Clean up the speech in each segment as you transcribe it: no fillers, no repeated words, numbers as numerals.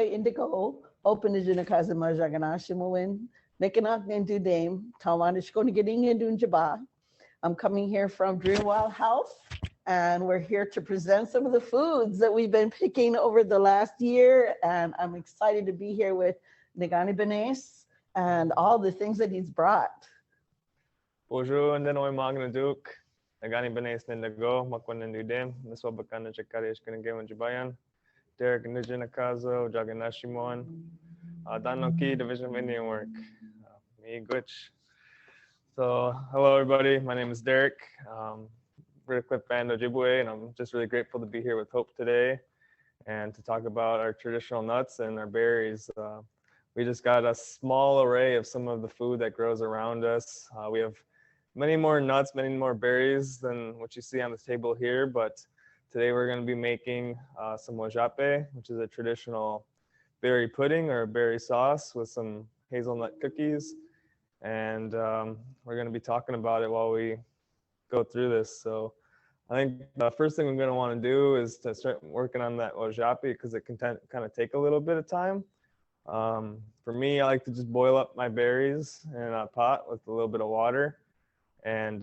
Indigo, open is in a casa majaganashimowin, Nikanak into Dame, Tawanish going to get in Dunjaba. I'm coming here from Dreamwild House, and we're here to present some of the foods that we've been picking over the last year. And I'm excited to be here with Nagani Benes and all the things that he's brought. Bonjour, and then I'm Magna Duke. Nagani Benes Nindago, Makwan Nindudem, Niswabakana Chakarish Kanagawan Jabayan, Derek Nicholas, Jaganashimon, Danoki, Division of Indian Work. Me, Glitch. So, hello everybody, my name is Derek. We're a clip band of Ojibwe, and I'm just really grateful to be here with Hope today and to talk about our traditional nuts and our berries. We just got a small array of some of the food that grows around us. We have many more nuts, many more berries than what you see on the table here, but today we're going to be making some wajape, which is a traditional berry pudding or a berry sauce with some hazelnut cookies. And we're going to be talking about it while we go through this. So I think the first thing we're going to want to do is to start working on that wajape because it can kind of take a little bit of time. For me, I like to just boil up my berries in a pot with a little bit of water. And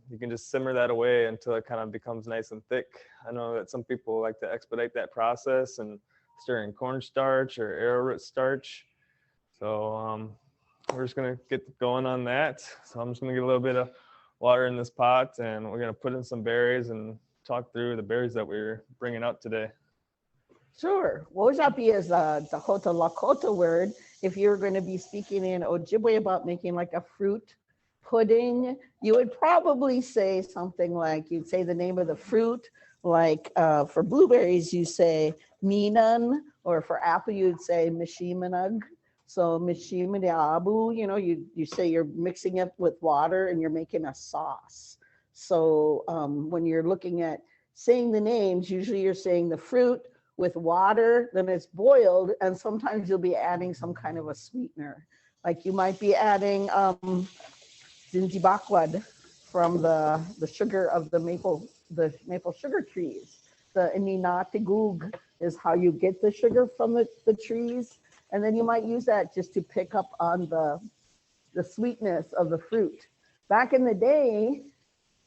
you can just simmer that away until it kind of becomes nice and thick. I know that some people like to expedite that process and stir in cornstarch or arrowroot starch. So we're just gonna get going on that. So I'm just gonna get a little bit of water in this pot, and we're gonna put in some berries and talk through the berries that we're bringing out today. Sure. Wajapi is the Hota Lakota word. If you're going to be speaking in Ojibwe about making like a fruit pudding, you would probably say something like, you'd say the name of the fruit, like for blueberries, you say minan, or for apple, you'd say mishimanug. So mishimaniabu, you say you're mixing it with water and you're making a sauce. So when you're looking at saying the names, usually you're saying the fruit with water, then it's boiled, and sometimes you'll be adding some kind of a sweetener. Like you might be adding zinzibakwad from the sugar of the maple sugar trees. The ininatigug is how you get the sugar from the trees. And then you might use that just to pick up on the sweetness of the fruit. Back in the day,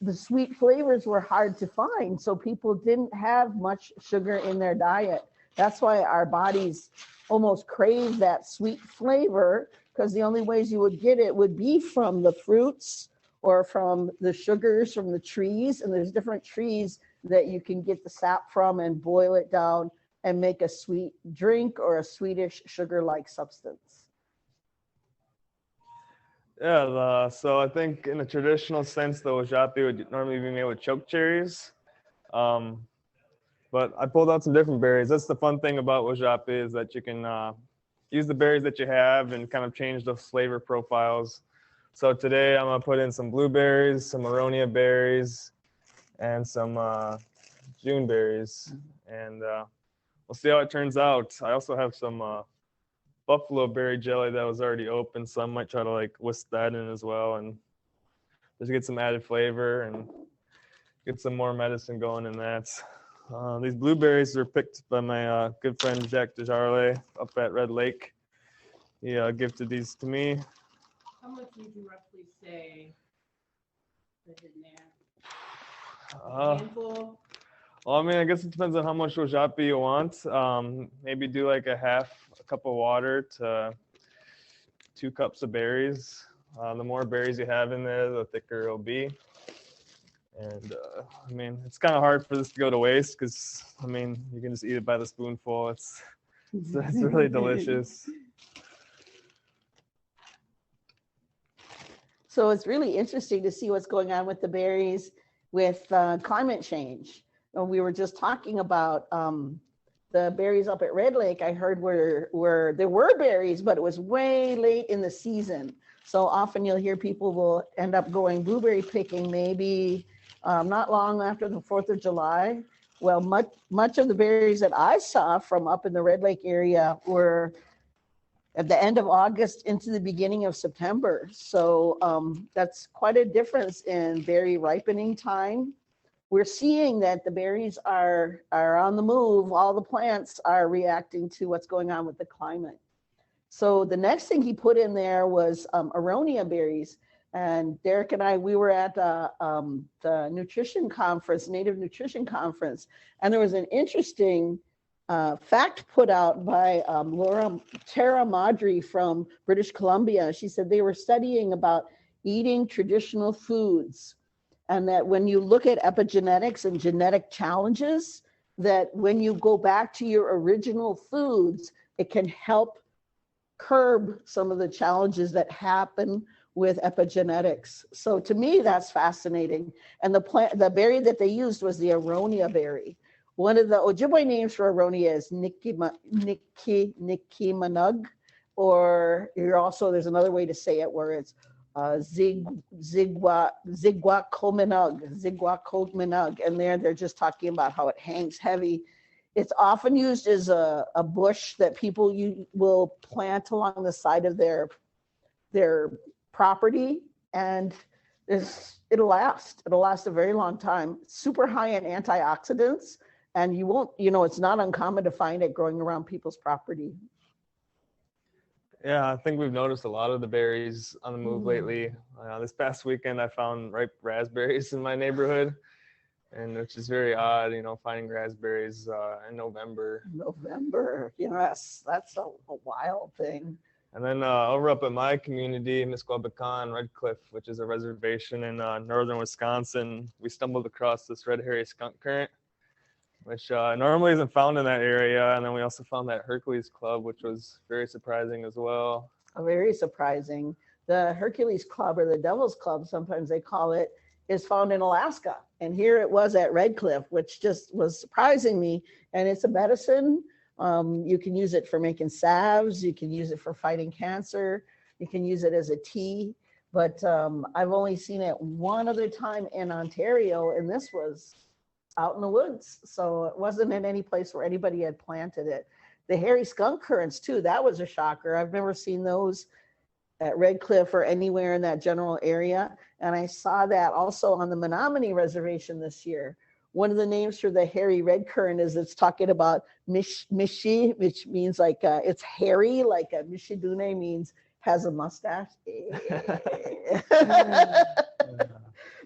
the sweet flavors were hard to find, so people didn't have much sugar in their diet. That's why our bodies almost crave that sweet flavor, because the only ways you would get it would be from the fruits or from the sugars from the trees. And there's different trees that you can get the sap from and boil it down and make a sweet drink or a sweetish sugar-like substance. Yeah, so I think in a traditional sense, the wajape would normally be made with choke cherries. But I pulled out some different berries. That's the fun thing about wajape, is that you can use the berries that you have and kind of change those flavor profiles. So today I'm gonna put in some blueberries, some aronia berries, and some June berries. And we'll see how it turns out. I also have some buffalo berry jelly that was already open, so I might try to like whisk that in as well and just get some added flavor and get some more medicine going in that. These blueberries were picked by my good friend Jack DeJarle up at Red Lake. He gifted these to me. How much would you roughly say is in there? A handful? Well, I mean, I guess it depends on how much wajape you want. Maybe do like a cup of water to 2 cups of berries. The more berries you have in there, the thicker it'll be. And I mean, it's kind of hard for this to go to waste because, I mean, you can just eat it by the spoonful. It's really delicious. So it's really interesting to see what's going on with the berries with climate change. And we were just talking about the berries up at Red Lake. I heard where there were berries, but it was way late in the season. So often you'll hear people will end up going blueberry picking maybe not long after the 4th of July. Well, much of the berries that I saw from up in the Red Lake area were at the end of August into the beginning of September. So that's quite a difference in berry ripening time. we're seeing that the berries are on the move. All the plants are reacting to what's going on with the climate. So the next thing he put in there was aronia berries. And Derek and I, we were at the nutrition conference, Native Nutrition Conference, and there was an interesting fact put out by Tara Madry from British Columbia. She said they were studying about eating traditional foods, and that when you look at epigenetics and genetic challenges, that when you go back to your original foods, it can help curb some of the challenges that happen with epigenetics. So to me, that's fascinating. And the berry that they used was the aronia berry. One of the Ojibwe names for aronia is Nikimanug, or there's another way to say it where it's Zigwakominug. And they're just talking about how it hangs heavy. It's often used as a bush that people will plant along the side of their property, and it'll last a very long time. It's super high in antioxidants, and it's not uncommon to find it growing around people's property. Yeah, I think we've noticed a lot of the berries on the move lately. This past weekend I found ripe raspberries in my neighborhood, and it's just very odd, finding raspberries in November. Yes, that's a wild thing. And then over up at my community, Misquabican, Red Cliff, which is a reservation in northern Wisconsin, we stumbled across this red hairy skunk currant, which normally isn't found in that area. And then we also found that Hercules club, which was very surprising as well. Very surprising. The Hercules club, or the Devil's Club, sometimes they call it, is found in Alaska. And here it was at Red Cliff, which just was surprising me. And it's a medicine. You can use it for making salves. You can use it for fighting cancer. You can use it as a tea. But I've only seen it one other time in Ontario, and this was out in the woods. So it wasn't in any place where anybody had planted it. The hairy skunk currants too, that was a shocker. I've never seen those at Red Cliff or anywhere in that general area. And I saw that also on the Menominee Reservation this year. One of the names for the hairy red currant is it's talking about mishi, which means like it's hairy, like a mishidune means has a mustache.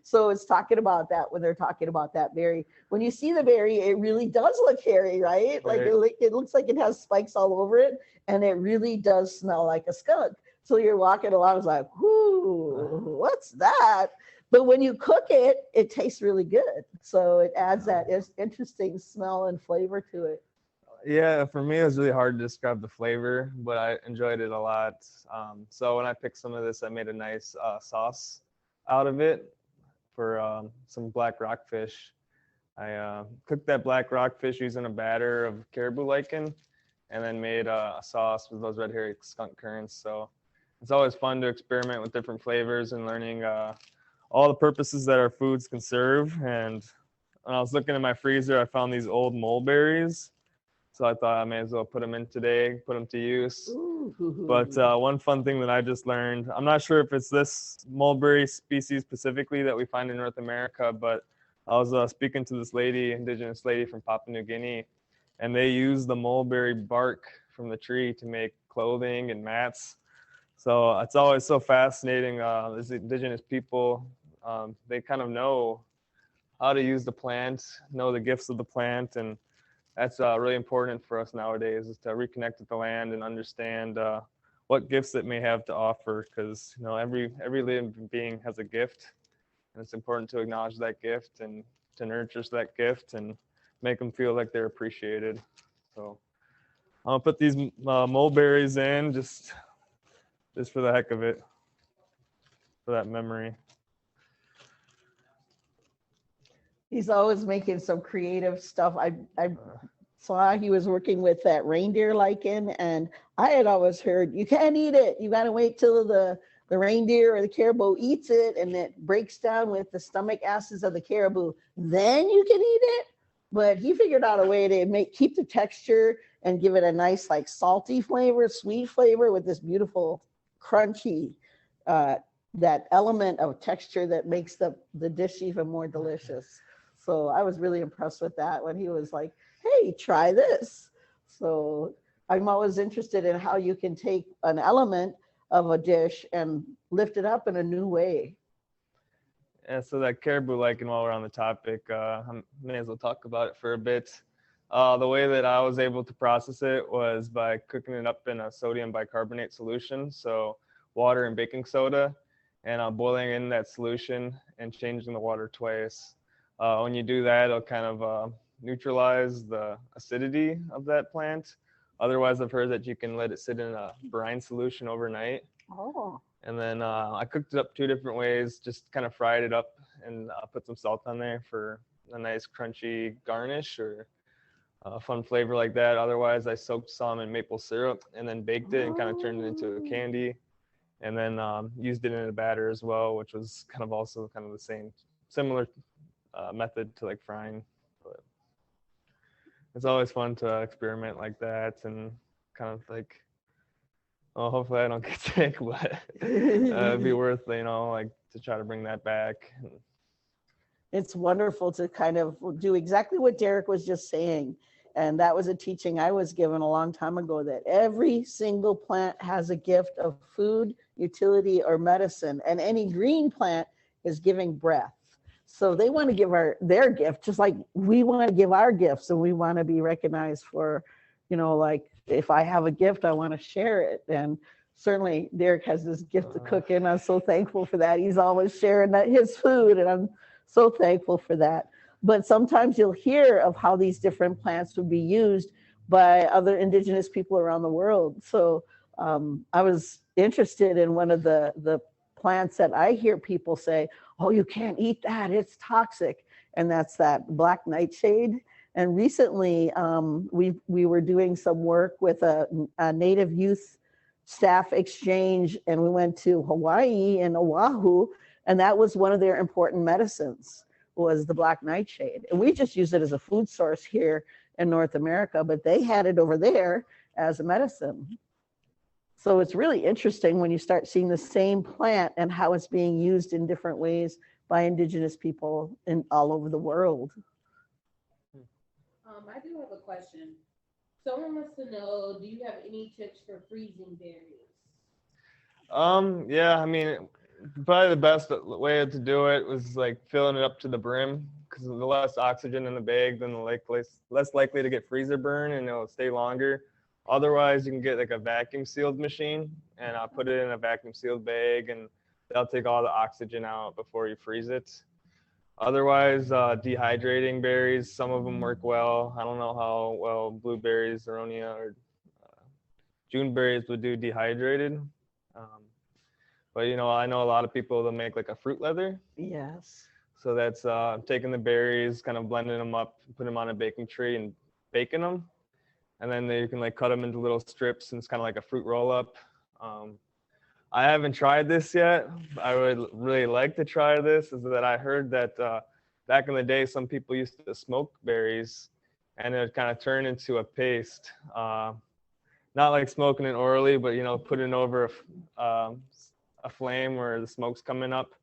So it's talking about that when they're talking about that berry. When you see the berry, it really does look hairy, right? Like it looks like it has spikes all over it, and it really does smell like a skunk. So you're walking along, it's like, whoo, what's that? But when you cook it, it tastes really good. So it adds that interesting smell and flavor to it. Yeah, for me, it was really hard to describe the flavor, but I enjoyed it a lot. So when I picked some of this, I made a nice sauce out of it for some black rockfish. I cooked that black rockfish using a batter of caribou lichen, and then made a sauce with those red hairy skunk currants. So it's always fun to experiment with different flavors and learning all the purposes that our foods can serve. And when I was looking in my freezer, I found these old mulberries. So I thought I may as well put them in today, put them to use. Ooh. But one fun thing that I just learned, I'm not sure if it's this mulberry species specifically that we find in North America, but I was speaking to this lady, Indigenous lady from Papua New Guinea, and they use the mulberry bark from the tree to make clothing and mats. So it's always so fascinating. As Indigenous people, they kind of know how to use the plant, know the gifts of the plant, and that's really important for us nowadays, is to reconnect with the land and understand what gifts it may have to offer, because every living being has a gift, and it's important to acknowledge that gift and to nurture that gift and make them feel like they're appreciated. So I'll put these mulberries in just for the heck of it, for that memory. He's always making some creative stuff. I saw he was working with that reindeer lichen, and I had always heard you can't eat it. You got to wait till the reindeer or the caribou eats it, and it breaks down with the stomach acids of the caribou. Then you can eat it. But he figured out a way to keep the texture and give it a nice, like, salty flavor, sweet flavor with this beautiful crunchy, that element of texture that makes the dish even more delicious. So I was really impressed with that when he was like, hey, try this. So I'm always interested in how you can take an element of a dish and lift it up in a new way. Yeah, so that caribou lichen, while we're on the topic, I may as well talk about it for a bit. The way that I was able to process it was by cooking it up in a sodium bicarbonate solution, so water and baking soda, and boiling in that solution and changing the water twice. When you do that, it'll kind of neutralize the acidity of that plant. Otherwise, I've heard that you can let it sit in a brine solution overnight. Oh. And then I cooked it up 2 different ways, just kind of fried it up and put some salt on there for a nice crunchy garnish or a fun flavor like that. Otherwise, I soaked some in maple syrup and then baked it and kind of turned it into a candy. And then used it in a batter as well, which was kind of also kind of the same, similar method to like frying. But it's always fun to experiment like that and kind of like, well, hopefully I don't get sick, but it'd be worth, like to try to bring that back. It's wonderful to kind of do exactly what Derek was just saying. And that was a teaching I was given a long time ago, that every single plant has a gift of food, utility, or medicine. And any green plant is giving breath. So they want to give their gift, just like we want to give our gifts, and we want to be recognized for, like if I have a gift, I want to share it. And certainly Derek has this gift of cooking. I'm so thankful for that. He's always sharing his food, and I'm so thankful for that. But sometimes you'll hear of how these different plants would be used by other Indigenous people around the world. So I was interested in one of the plants that I hear people say, oh, you can't eat that, it's toxic. And that's that black nightshade. And recently we were doing some work with a Native youth staff exchange, and we went to Hawaii and Oahu, and that was one of their important medicines, was the black nightshade. And we just use it as a food source here in North America, but they had it over there as a medicine. So it's really interesting when you start seeing the same plant and how it's being used in different ways by Indigenous people all over the world. I do have a question. Someone wants to know, do you have any tips for freezing berries? Yeah, I mean, probably the best way to do it was like filling it up to the brim, because the less oxygen in the bag, then the less likely to get freezer burn, and it'll stay longer. Otherwise, you can get like a vacuum sealed machine, and I'll put it in a vacuum sealed bag, and they'll take all the oxygen out before you freeze it. Otherwise, dehydrating berries, some of them work well. I don't know how well blueberries, aronia, or Juneberries would do dehydrated. But I know a lot of people that make like a fruit leather. Yes. So that's taking the berries, kind of blending them up, putting them on a baking tray and baking them. And then you can like cut them into little strips, and it's kind of like a fruit roll up. I haven't tried this yet. I would really like to try this. Is that I heard that back in the day, some people used to smoke berries, and it would kind of turn into a paste. Not like smoking it orally, but putting it over a flame where the smoke's coming up.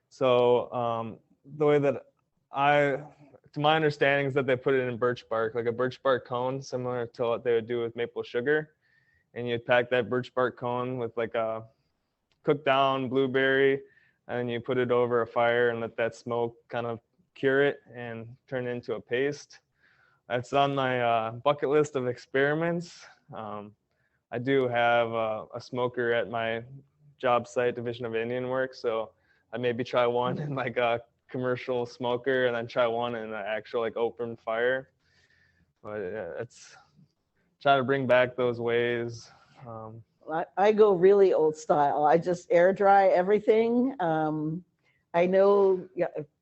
So the way that to my understanding, is that they put it in birch bark, like a birch bark cone, similar to what they would do with maple sugar. And you'd pack that birch bark cone with like a cooked down blueberry, and you put it over a fire and let that smoke kind of cure it and turn it into a paste. That's on my bucket list of experiments. I do have a smoker at my job site, Division of Indian Work, so I maybe try one in like a commercial smoker, and then try one in an actual like open fire. But yeah, it's try to bring back those ways. I go really old style. I just air dry everything. I know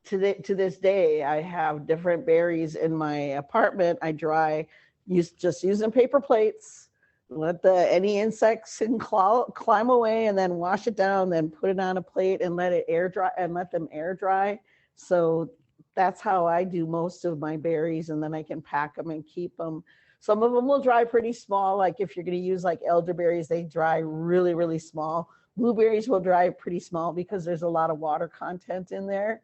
to this day, I have different berries in my apartment. I dry just using paper plates. Let any insects climb away, and then wash it down, then put it on a plate and let it air dry, and let them air dry. So that's how I do most of my berries, and then I can pack them and keep them. Some of them will dry pretty small. Like if you're going to use like elderberries, they dry really, really small. Blueberries will dry pretty small because there's a lot of water content in there.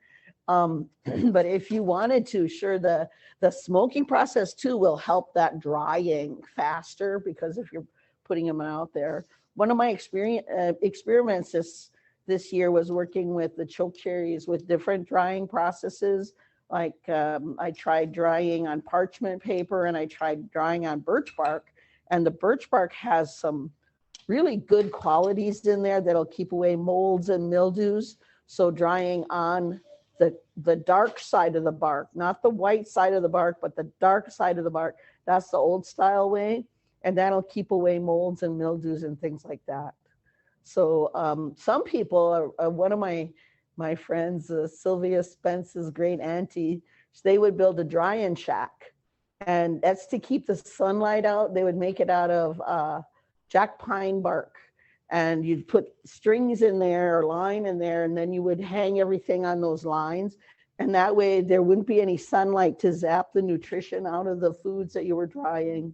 But if you wanted to, sure, the smoking process too will help that drying faster, because if you're putting them out there. One of my experiments this year was working with the choke cherries with different drying processes. Like I tried drying on parchment paper, and I tried drying on birch bark. And the birch bark has some really good qualities in there that'll keep away molds and mildews. So drying on the dark side of the bark, not the white side of the bark, but the dark side of the bark, that's the old style way. And that'll keep away molds and mildews and things like that. So some people, one of my friends, Sylvia Spence's great auntie, they would build a drying shack. And that's to keep the sunlight out. They would make it out of jack pine bark. And you'd put strings in there or line in there, and then you would hang everything on those lines. And that way there wouldn't be any sunlight to zap the nutrition out of the foods that you were drying.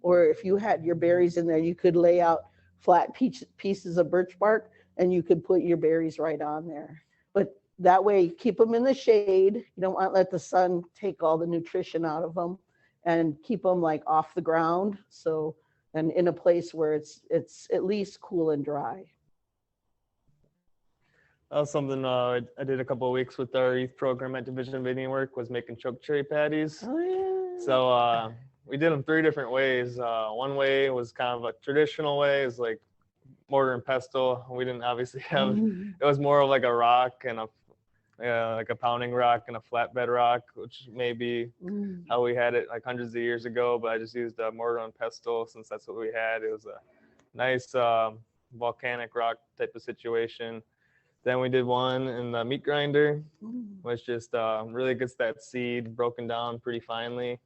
Or if you had your berries in there, you could lay out flat pieces of birch bark, and you could put your berries right on there. But that way, keep them in the shade. You don't want to let the sun take all the nutrition out of them, and keep them like off the ground. So, and in a place where it's at least cool and dry. That was something I did a couple of weeks with our youth program at Division of Indian Work, was making choke cherry patties. Oh, yeah. So we did them 3 different ways. One way was kind of a traditional way, is like mortar and pestle. We didn't obviously have, it was more of like a rock and like a pounding rock and a flatbed rock, which may be how we had it like hundreds of years ago. But I just used a mortar and pestle since that's what we had. It was a nice volcanic rock type of situation. Then we did one in the meat grinder, which just really gets that seed broken down pretty finely.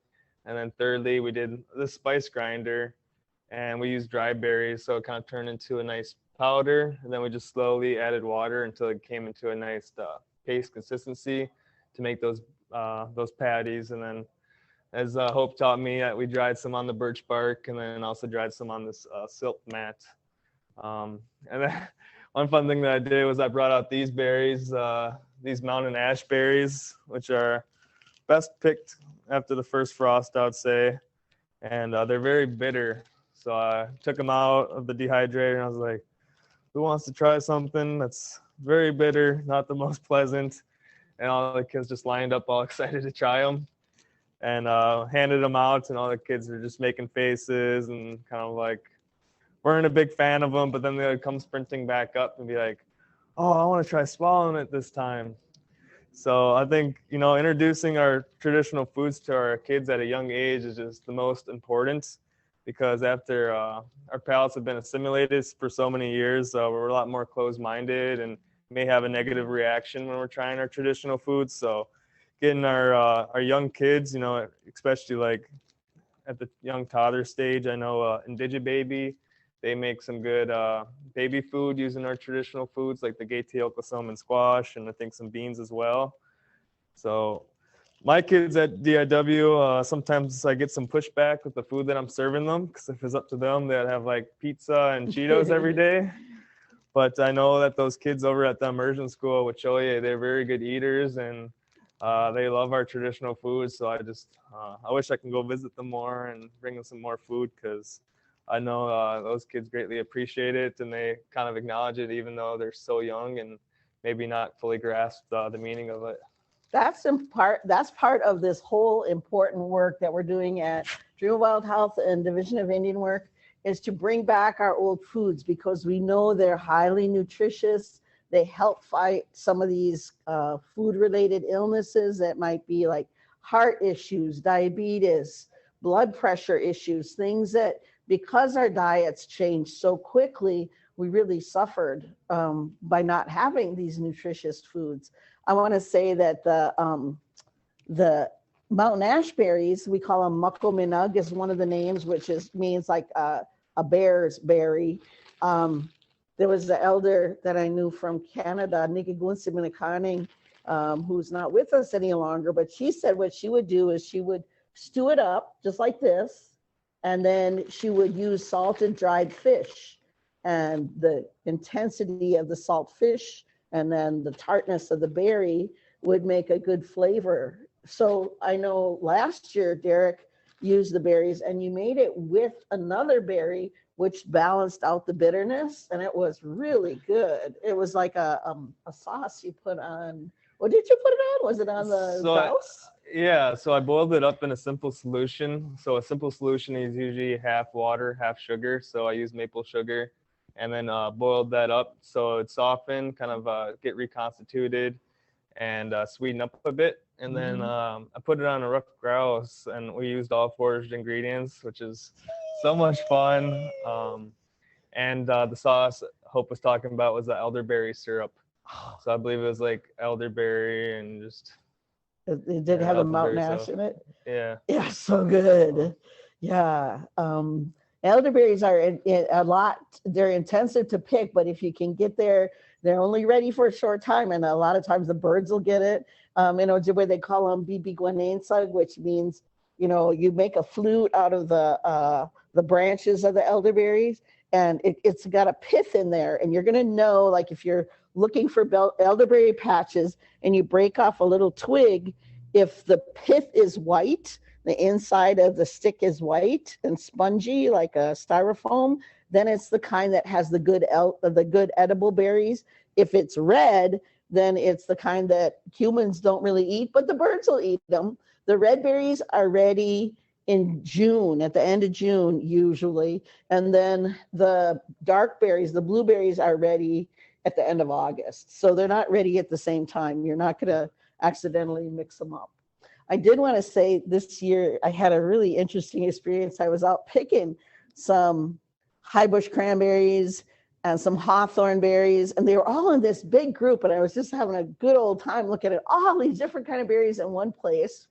And then thirdly, we did the spice grinder, and we used dry berries, so it kind of turned into a nice powder. And then we just slowly added water until it came into a nice paste consistency to make those patties. And then, as Hope taught me, we dried some on the birch bark, and then also dried some on this silk mat. And then one fun thing that I did was I brought out these berries, these mountain ash berries, which are best picked after the first frost, I would say. And they're very bitter. So I took them out of the dehydrator, and I was like, who wants to try something that's very bitter, not the most pleasant? And all the kids just lined up all excited to try them, and handed them out, and all the kids were just making faces and kind of like weren't a big fan of them, but then they would come sprinting back up and be like, oh, I want to try swallowing it this time. So I think, introducing our traditional foods to our kids at a young age is just the most important, because after our palates have been assimilated for so many years, we're a lot more closed-minded and may have a negative reaction when we're trying our traditional foods. So getting our young kids, especially like at the young toddler stage, I know Indigibaby, they make some good baby food using our traditional foods like the gateokosome and squash, and I think some beans as well. So my kids at DIW, sometimes I get some pushback with the food that I'm serving them, because if it's up to them, they'd have like pizza and Cheetos every day. But I know that those kids over at the immersion school with Choye, they're very good eaters, and they love our traditional foods. So I wish I can go visit them more and bring them some more food, because I know those kids greatly appreciate it, and they kind of acknowledge it, even though they're so young and maybe not fully grasp the meaning of it. That's part of this whole important work that we're doing at Dream of Wild Health and Division of Indian Work, is to bring back our old foods, because we know they're highly nutritious. They help fight some of these food-related illnesses that might be like heart issues, diabetes, blood pressure issues, things that, because our diets changed so quickly, we really suffered by not having these nutritious foods. I want to say that the mountain ash berries, we call them mucko-minug, is one of the names, which means like a bear's berry. There was the elder that I knew from Canada, Nikigunsi Minakaning, who's not with us any longer, but she said what she would do is she would stew it up just like this, and then she would use salted dried fish, and the intensity of the salt fish and then the tartness of the berry would make a good flavor. So I know last year Derek used the berries and you made it with another berry which balanced out the bitterness, and it was really good. It was like a sauce you put on. What did you put it on? Was it on the grouse? Yeah, so I boiled it up in a simple solution. So a simple solution is usually half water, half sugar. So I use maple sugar and then boiled that up so it softened, kind of get reconstituted and sweeten up a bit. And then I put it on a rough grouse, and we used all foraged ingredients, which is so much fun. And the sauce Hope was talking about was the elderberry syrup. So I believe it was like elderberry and just... It did have a mountain ash in it. Yeah. Yeah, so good. Yeah. Elderberries are a lot, they're intensive to pick, but if you can get there, they're only ready for a short time. And a lot of times the birds will get it. Where they call them bibi guanensag, which means, you make a flute out of the branches of the elderberries, and it's got a pith in there. And you're going to know, like if you're looking for elderberry patches and you break off a little twig, if the pith is white, the inside of the stick is white and spongy like a styrofoam, then it's the kind that has the good edible berries. If it's red, then it's the kind that humans don't really eat, but the birds will eat them. The red berries are ready in June, at the end of June usually, and then the dark berries, the blueberries, are ready at the end of August. So they're not ready at the same time. You're not going to accidentally mix them up. I did want to say this year I had a really interesting experience. I was out picking some high bush cranberries and some hawthorn berries, and they were all in this big group, and I was just having a good old time looking at all these different kind of berries in one place.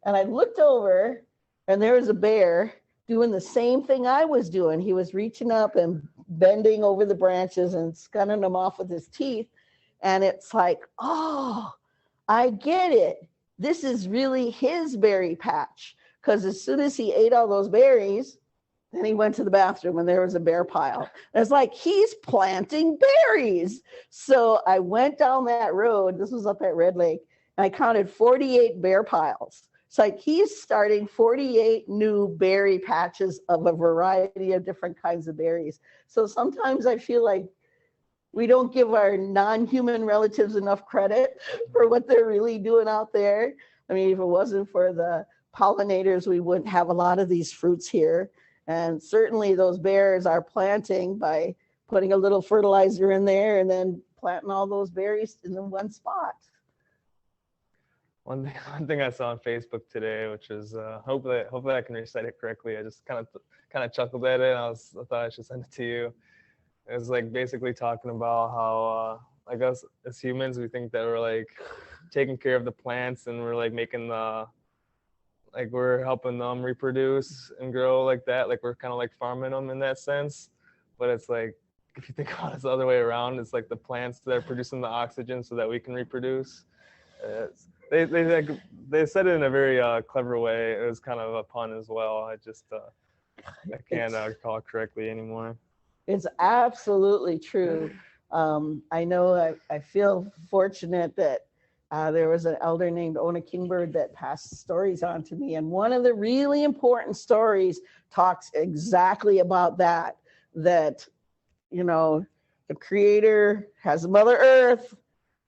And I looked over, and there was a bear doing the same thing I was doing. He was reaching up and bending over the branches and scunning them off with his teeth. And it's like, oh, I get it. This is really his berry patch. Because as soon as he ate all those berries, then he went to the bathroom and there was a bear pile. And it's like, he's planting berries. So I went down that road. This was up at Red Lake. And I counted 48 bear piles. It's like he's starting 48 new berry patches of a variety of different kinds of berries. So sometimes I feel like we don't give our non-human relatives enough credit for what they're really doing out there. I mean, if it wasn't for the pollinators, we wouldn't have a lot of these fruits here. And certainly those bears are planting by putting a little fertilizer in there and then planting all those berries in the one spot. One thing I saw on Facebook today, which is hopefully I can recite it correctly. I just kind of chuckled at it. I thought I should send it to you. It was like basically talking about how like us as humans, we think that we're like taking care of the plants and we're like making we're helping them reproduce and grow like that. Like we're kind of like farming them in that sense. But it's like, if you think about it the other way around, it's like the plants that are producing the oxygen so that we can reproduce. They said it in a very clever way. It was kind of a pun as well. I just I can't recall correctly anymore. It's absolutely true. I know I feel fortunate that there was an elder named Ona Kingbird that passed stories on to me. And one of the really important stories talks exactly about that, the Creator has Mother Earth,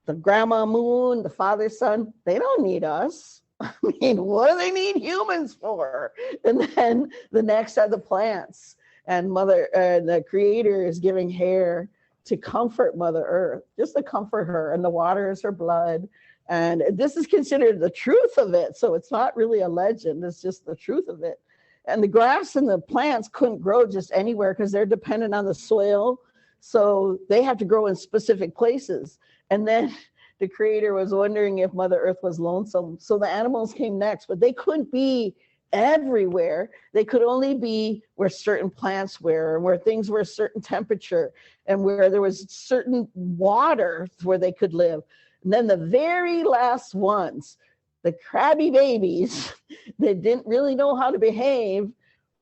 the Grandma Moon, the Father Sun. They don't need us. I mean, what do they need humans for? And then the next are the plants. And the Creator is giving hair to comfort Mother Earth, just to comfort her. And the water is her blood. And this is considered the truth of it. So it's not really a legend. It's just the truth of it. And the grass and the plants couldn't grow just anywhere because they're dependent on the soil. So they have to grow in specific places. And then the Creator was wondering if Mother Earth was lonesome. So the animals came next, but they couldn't be everywhere. They could only be where certain plants were, and where things were a certain temperature, and where there was certain water where they could live. And then the very last ones, the crabby babies that didn't really know how to behave,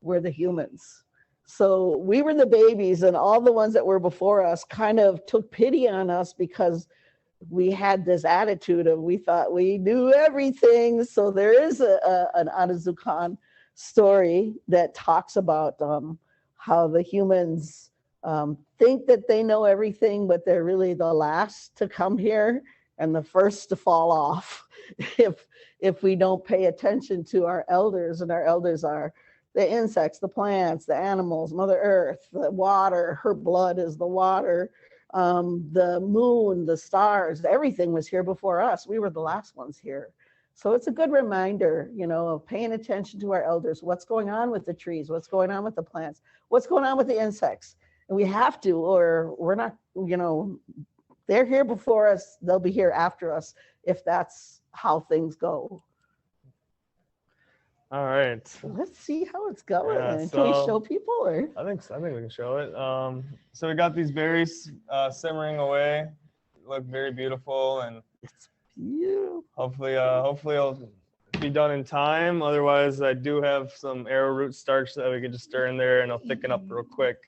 were the humans. So we were the babies, and all the ones that were before us kind of took pity on us because we had this attitude of we thought we knew everything. So there is an Anazukan story that talks about how the humans think that they know everything, but they're really the last to come here and the first to fall off if we don't pay attention to our elders. And our elders are the insects, the plants, the animals, Mother Earth, the water. Her blood is the water. The moon, the stars, everything was here before us. We were the last ones here. So it's a good reminder, you know, of paying attention to our elders. What's going on with the trees? What's going on with the plants? What's going on with the insects? And we have to, or we're not, you know, they're here before us. They'll be here after us if that's how things go. All right. Let's see how it's going. Yeah, Can we show people? Or? I think we can show it. So we got these berries simmering away. Look very beautiful, and Beautiful. hopefully it'll be done in time. Otherwise, I do have some arrowroot starch that we can just stir in there, and it'll thicken up real quick.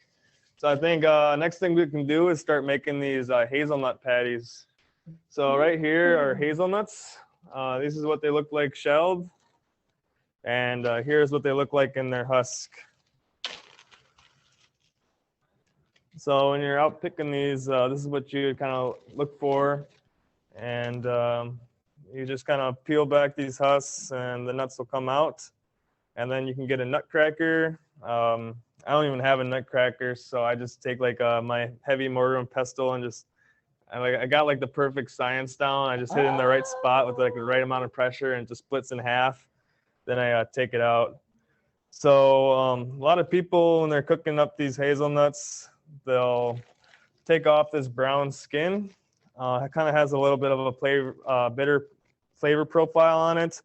So I think next thing we can do is start making these hazelnut patties. So right here are hazelnuts. This is what they look like shelled. And here's what they look like in their husk. So when you're out picking these, this is what you kind of look for. And you just kind of peel back these husks and the nuts will come out. And then you can get a nutcracker. I don't even have a nutcracker, so I just take like my heavy mortar and pestle and just, I got like the perfect science down. I just hit it in the right spot with like the right amount of pressure and it just splits in half. Then I take it out. So a lot of people, when they're cooking up these hazelnuts, they'll take off this brown skin. It kind of has a little bit of a bitter flavor profile on it,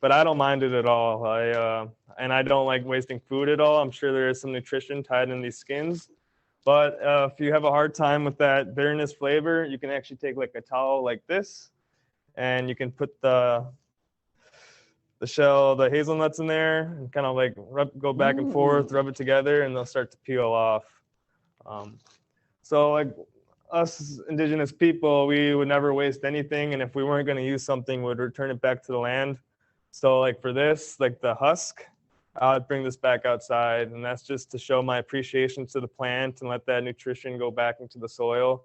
but I don't mind it at all. And I don't like wasting food at all. I'm sure there is some nutrition tied in these skins. But if you have a hard time with that bitterness flavor, you can actually take like a towel like this, and you can put the hazelnuts in there and kind of like go back and forth, rub it together, and they'll start to peel off. So like us indigenous people, we would never waste anything. And if we weren't going to use something, we'd return it back to the land. So like for this, like the husk, I'd bring this back outside. And that's just to show my appreciation to the plant and let that nutrition go back into the soil.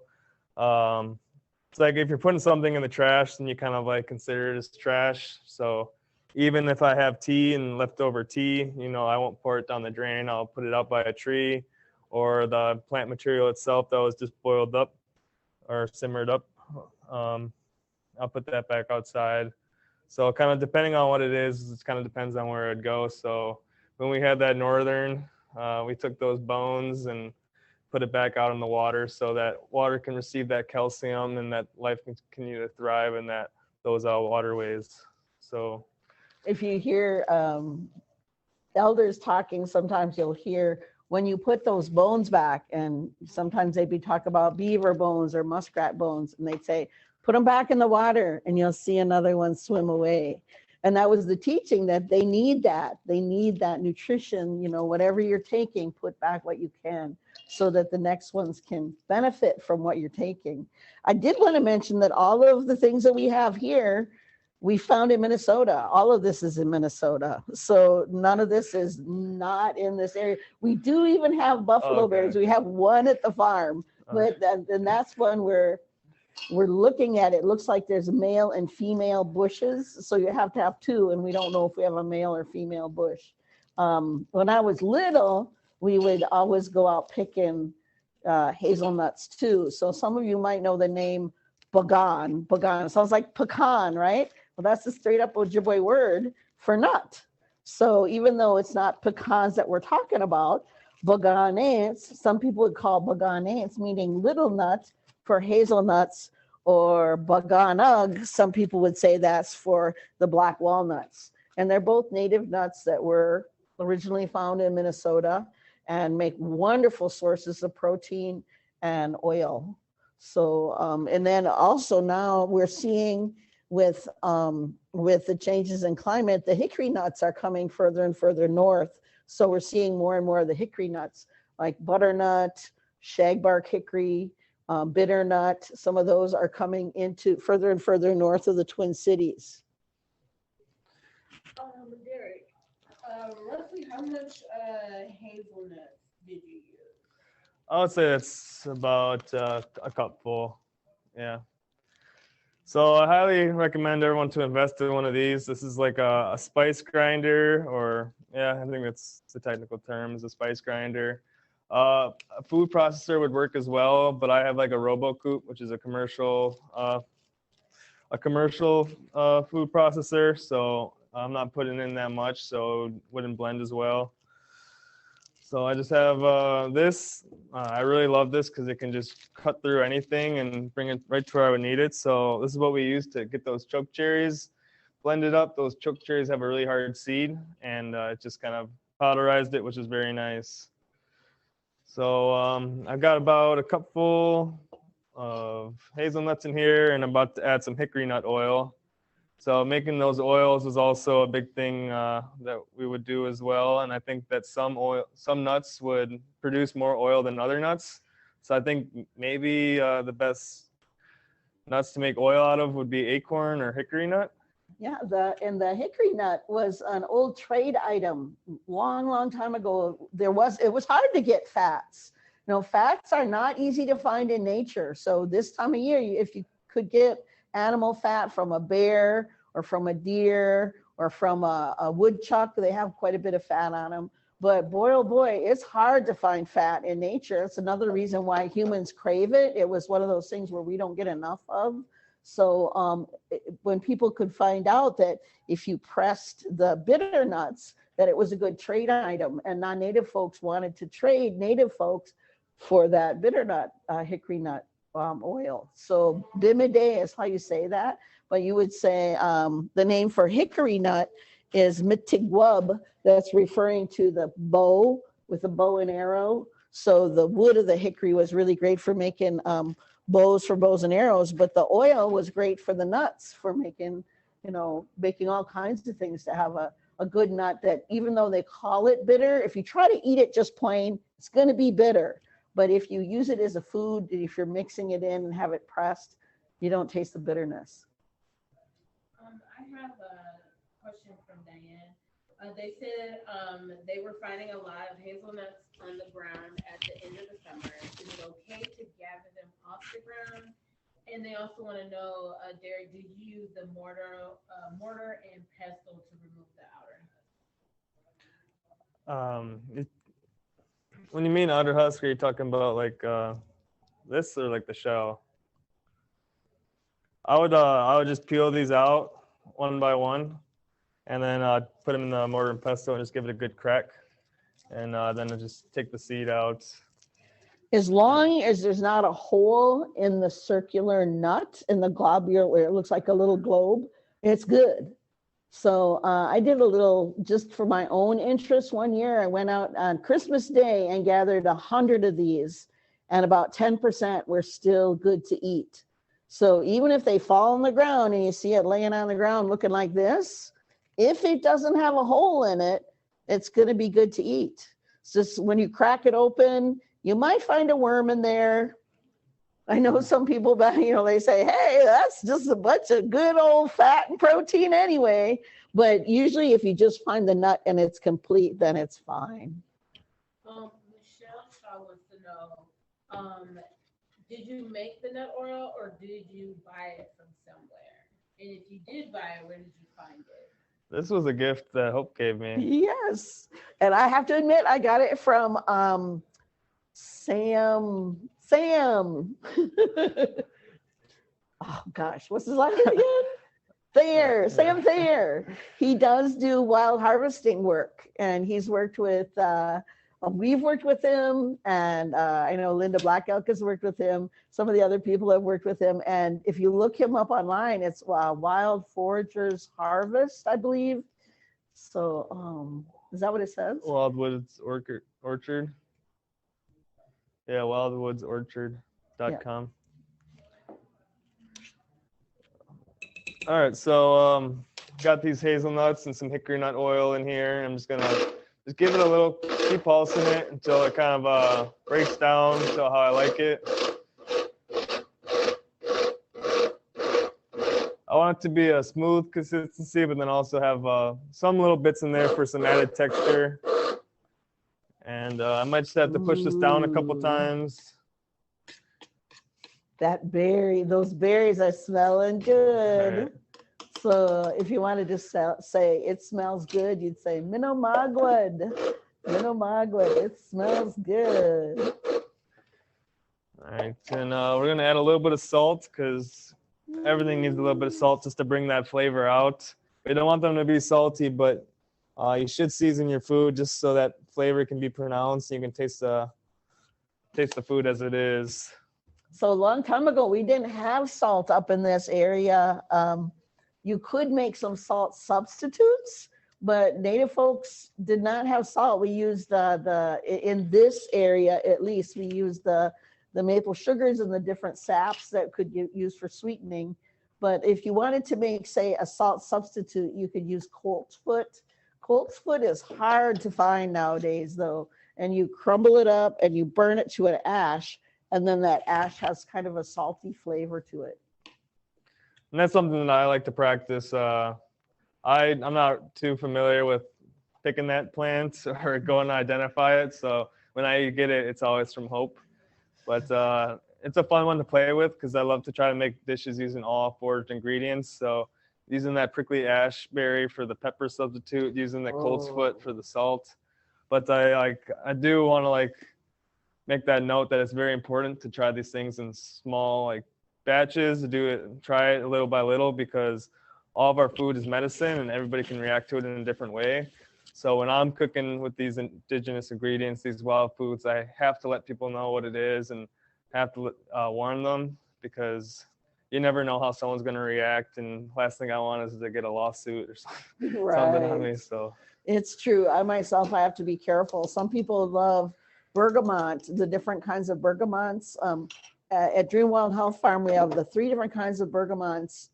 It's like if you're putting something in the trash, then you kind of like consider it as trash. So even if I have tea and leftover tea, you know, I won't pour it down the drain. I'll put it out by a tree, or the plant material itself that was just boiled up or simmered up. I'll put that back outside. So kind of depending on what it is, it kind of depends on where it'd go. So when we had that northern, we took those bones and put it back out in the water so that water can receive that calcium and that life can continue to thrive in those waterways. So if you hear elders talking, sometimes you'll hear when you put those bones back, and sometimes they'd be talking about beaver bones or muskrat bones, and they'd say, put them back in the water and you'll see another one swim away. And that was the teaching, that they need that. They need that nutrition, you know, whatever you're taking, put back what you can so that the next ones can benefit from what you're taking. I did want to mention that all of the things that we have here, we found in Minnesota. All of this is in Minnesota. So none of this is not in this area. We do even have buffalo berries. We have one at the farm, but and that's one where we're looking at. It looks like there's male and female bushes. So you have to have two, and we don't know if we have a male or female bush. When I was little, we would always go out picking hazelnuts too. So some of you might know the name bagan. Bagan sounds like pecan, right? Well, that's the straight up Ojibwe word for nut. So even though it's not pecans that we're talking about, baganants, some people would call baganants, meaning little nut, for hazelnuts, or baganug, some people would say that's for the black walnuts. And they're both native nuts that were originally found in Minnesota and make wonderful sources of protein and oil. So, and then also now we're seeing with the changes in climate, the hickory nuts are coming further and further north. So we're seeing more and more of the hickory nuts, like butternut, shagbark hickory. bitter nut. Some of those are coming into further and further north of the Twin Cities. Derek, roughly how much hazelnuts did you use? I would say it's about a cupful. Yeah. So I highly recommend everyone to invest in one of these. This is like a spice grinder, or yeah, I think that's the technical term, is a spice grinder. A food processor would work as well, but I have like a RoboCoop, which is a commercial food processor. So I'm not putting in that much, so it wouldn't blend as well. So I just have this. I really love this because it can just cut through anything and bring it right to where I would need it. So this is what we use to get those choke cherries blended up. Those choke cherries have a really hard seed, and it just kind of powderized it, which is very nice. So I've got about a cupful of hazelnuts in here, and I'm about to add some hickory nut oil. So making those oils is also a big thing that we would do as well. And I think that some nuts would produce more oil than other nuts. So I think maybe the best nuts to make oil out of would be acorn or hickory nut. Yeah, the hickory nut was an old trade item long time ago. It was hard to get fats. You know, fats are not easy to find in nature. So this time of year, if you could get animal fat from a bear or from a deer or from a woodchuck, they have quite a bit of fat on them. But boy, oh boy, it's hard to find fat in nature. That's another reason why humans crave it. It was one of those things where we don't get enough of. So when people could find out that if you pressed the bitter nuts, that it was a good trade item, and non-native folks wanted to trade native folks for that bitter nut, hickory nut oil. So bimide is how you say that, but you would say the name for hickory nut is mitigwub. That's referring to the bow with a bow and arrow. So the wood of the hickory was really great for making bows for bows and arrows, but the oil was great for the nuts, for making, baking all kinds of things, to have a good nut that, even though they call it bitter, if you try to eat it just plain, it's going to be bitter. But if you use it as a food, if you're mixing it in and have it pressed, you don't taste the bitterness. I have a question from Diane. They said they were finding a lot of hazelnuts on the ground at the end of the summer. Is it okay to gather them off the ground? And they also want to know, Derek, did you use the mortar and pestle to remove the outer husk? When you mean outer husk, are you talking about like this or like the shell? I would just peel these out one by one, and then put them in the mortar and pestle and just give it a good crack, and then just take the seed out. As long as there's not a hole in the circular nut, in the globule where it looks like a little globe, it's good. So I did a little, just for my own interest, one year. I went out on Christmas Day and gathered 100 of these, and about 10% were still good to eat. So even if they fall on the ground and you see it laying on the ground looking like this, if it doesn't have a hole in it, it's going to be good to eat. It's just when you crack it open, you might find a worm in there. I know some people, they say, hey, that's just a bunch of good old fat and protein anyway. But usually if you just find the nut and it's complete, then it's fine. Michelle Shaw wants to know, did you make the nut oil or did you buy it from somewhere? And if you did buy it, where did you find it? This was a gift that Hope gave me. Yes. And I have to admit, I got it from Sam. Oh gosh, what's his last name again? Thayer, Sam Thayer. He does do wild harvesting work, and he's worked with, we've worked with him, and I know Linda Black Elk has worked with him. Some of the other people have worked with him, and if you look him up online, it's Wild Foragers Harvest, I believe. So is that what it says? Wildwoods Orchard. Yeah, wildwoodsorchard.com. Yeah. All right, so got these hazelnuts and some hickory nut oil in here. I'm just gonna give it a little, keep pulsing it until it kind of breaks down to how I like it. want it to be a smooth consistency, but then also have some little bits in there for some added texture. And I might just have to push this down a couple times. Those berries are smelling good. Right. So if you wanted to say it smells good, you'd say Minamagwad. Minamagwad, it smells good. All right, and we're gonna add a little bit of salt because everything needs a little bit of salt just to bring that flavor out. We don't want them to be salty, but you should season your food just so that flavor can be pronounced. And you can taste the food as it is. So a long time ago, we didn't have salt up in this area. You could make some salt substitutes, but Native folks did not have salt. We used in this area, at least, we used the maple sugars and the different saps that could be used for sweetening. But if you wanted to make, say, a salt substitute, you could use colt's foot. Colt's foot is hard to find nowadays, though. And you crumble it up and you burn it to an ash. And then that ash has kind of a salty flavor to it. And that's something that I like to practice. I'm not too familiar with picking that plant or going to identify it. So when I get it, it's always from Hope. But it's a fun one to play with because I love to try to make dishes using all foraged ingredients. So using that prickly ash berry for the pepper substitute, using the colt's foot for the salt. But I do want to make that note that it's very important to try these things in small batches, try it little by little, because all of our food is medicine and everybody can react to it in a different way. So when I'm cooking with these indigenous ingredients, these wild foods, I have to let people know what it is and have to warn them, because you never know how someone's going to react. And last thing I want is to get a lawsuit or something, something on me. So it's true. I myself, I have to be careful. Some people love bergamot, the different kinds of bergamots. At Dream Wild Health Farm, we have the 3 different kinds of bergamots,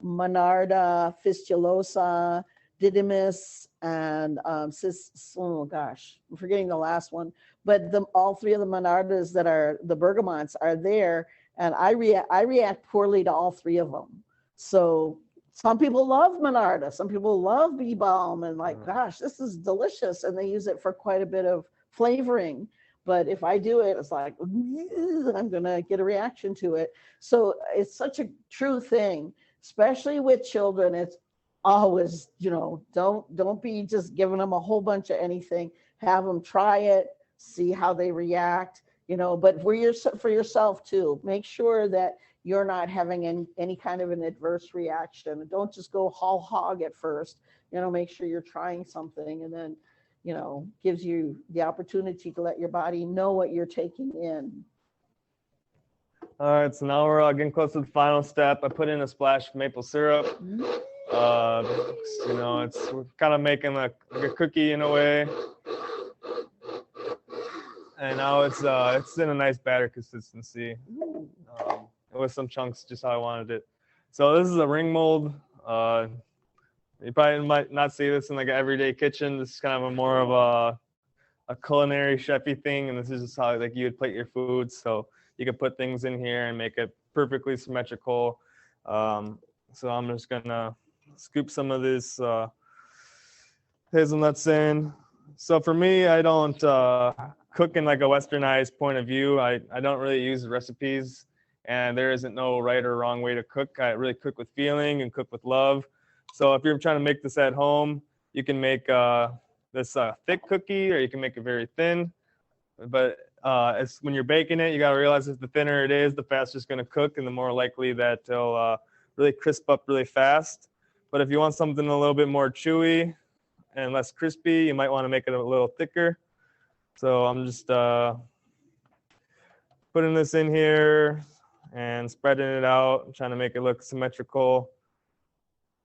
Monarda, fistulosa, didymus, and I'm forgetting the last one. But all 3 of the monardas that are the bergamots are there, and I react poorly to all 3 of them. So some people love monarda, some people love bee balm, and gosh, this is delicious, and they use it for quite a bit of flavoring. But if I do it, it's like, I'm gonna get a reaction to it. So it's such a true thing, especially with children. It's always, don't be just giving them a whole bunch of anything. Have them try it, see how they react, but for yourself too. Make sure that you're not having any kind of an adverse reaction. Don't just go whole hog at first. Make sure you're trying something, and then gives you the opportunity to let your body know what you're taking in. All right, so now we're getting close to the final step. I put in a splash of maple syrup. We're kind of making like a cookie in a way. And now it's in a nice batter consistency. With some chunks, just how I wanted it. So this is a ring mold. You probably might not see this in an everyday kitchen. This is kind of more of a culinary chefy thing, and this is just how you would plate your food. So you could put things in here and make it perfectly symmetrical. So I'm just gonna scoop some of this hazelnuts in. So for me, I don't cook in a westernized point of view. I don't really use recipes, and there isn't no right or wrong way to cook. I really cook with feeling and cook with love. So if you're trying to make this at home, you can make this thick cookie, or you can make it very thin. But when you're baking it, you got to realize that the thinner it is, the faster it's going to cook, and the more likely that it'll really crisp up really fast. But if you want something a little bit more chewy and less crispy, you might want to make it a little thicker. So I'm just putting this in here and spreading it out. I'm trying to make it look symmetrical.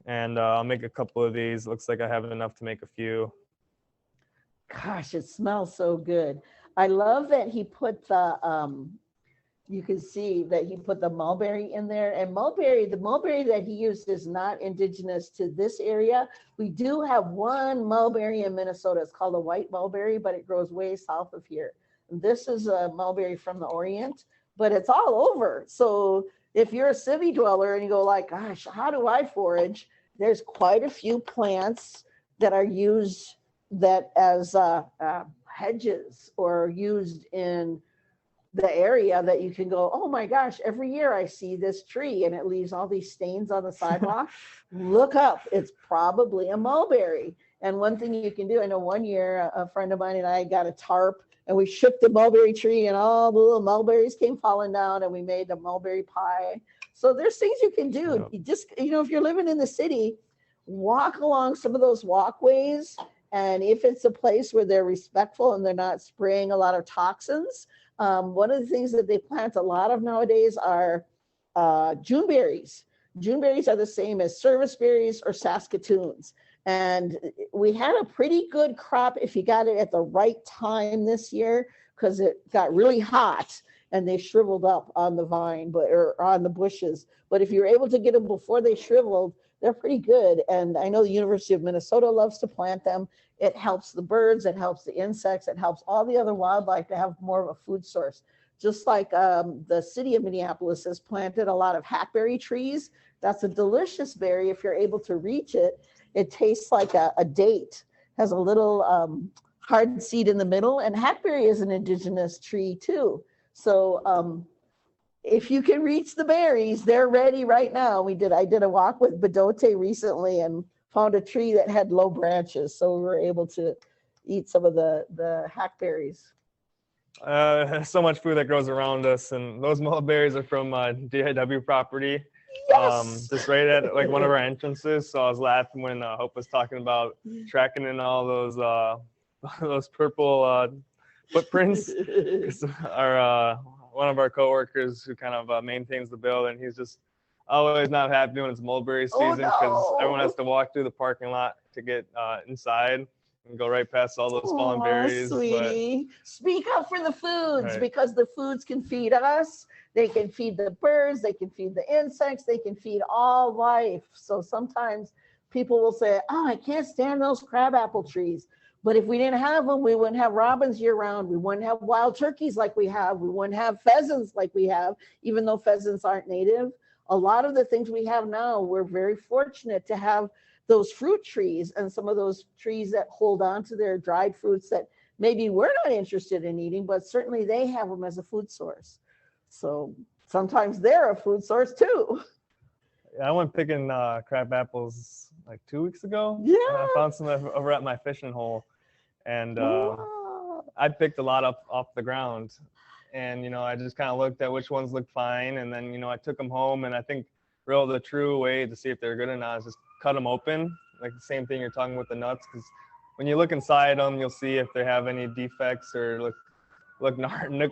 And I'll make a couple of these. Looks like I have enough to make a few. Gosh, it smells so good. I love that he put you can see that he put the mulberry in there. And the mulberry that he used is not indigenous to this area. We do have one mulberry in Minnesota. It's called a white mulberry, but it grows way south of here. This is a mulberry from the Orient, but it's all over. So if you're a city dweller and you go like, gosh, how do I forage? There's quite a few plants that are used that as hedges or used in the area that you can go, oh my gosh, every year I see this tree and it leaves all these stains on the sidewalk. Look up, it's probably a mulberry. And one thing you can do, I know one year a friend of mine and I got a tarp and we shook the mulberry tree and all the little mulberries came falling down and we made a mulberry pie. So there's things you can do. Yep. You just, if you're living in the city, walk along some of those walkways. And if it's a place where they're respectful and they're not spraying a lot of toxins, one of the things that they plant a lot of nowadays are June berries. June berries are the same as service berries or Saskatoons. And we had a pretty good crop if you got it at the right time this year, because it got really hot and they shriveled up on the vine, or on the bushes. But if you're able to get them before they shriveled, they're pretty good. And I know the University of Minnesota loves to plant them. It helps the birds, it helps the insects, it helps all the other wildlife to have more of a food source. Just like the city of Minneapolis has planted a lot of hackberry trees. That's a delicious berry if you're able to reach it. It tastes like a date, has a little hard seed in the middle, and hackberry is an indigenous tree too. So if you can reach the berries, they're ready right now. I did a walk with Bedote recently and found a tree that had low branches, so we were able to eat some of the hackberries. So much food that grows around us, and those mulberries are from DIW property. Yes. Just right at like one of our entrances. So I was laughing when Hope was talking about tracking in all those purple footprints. One of our coworkers who kind of maintains the building, he's just always not happy when it's mulberry season because everyone has to walk through the parking lot to get inside and go right past all those fallen berries. Sweetie. Speak up for the foods, Right. because the foods can feed us. They can feed the birds. They can feed the insects. They can feed all life. So sometimes people will say, oh, I can't stand those crabapple trees. But if we didn't have them, we wouldn't have robins year round. We wouldn't have wild turkeys like we have. We wouldn't have pheasants like we have, even though pheasants aren't native. A lot of the things we have now, we're very fortunate to have those fruit trees and some of those trees that hold on to their dried fruits that maybe we're not interested in eating, but certainly they have them as a food source. So sometimes they're a food source too. I went picking crab apples like 2 weeks ago. Yeah. And I found some over at my fishing hole, and Wow. I picked a lot up off the ground. And I just kind of looked at which ones looked fine, and then I took them home. And I think the true way to see if they're good or not is just cut them open, like the same thing you're talking with the nuts, because when you look inside them, you'll see if they have any defects or look gnarly.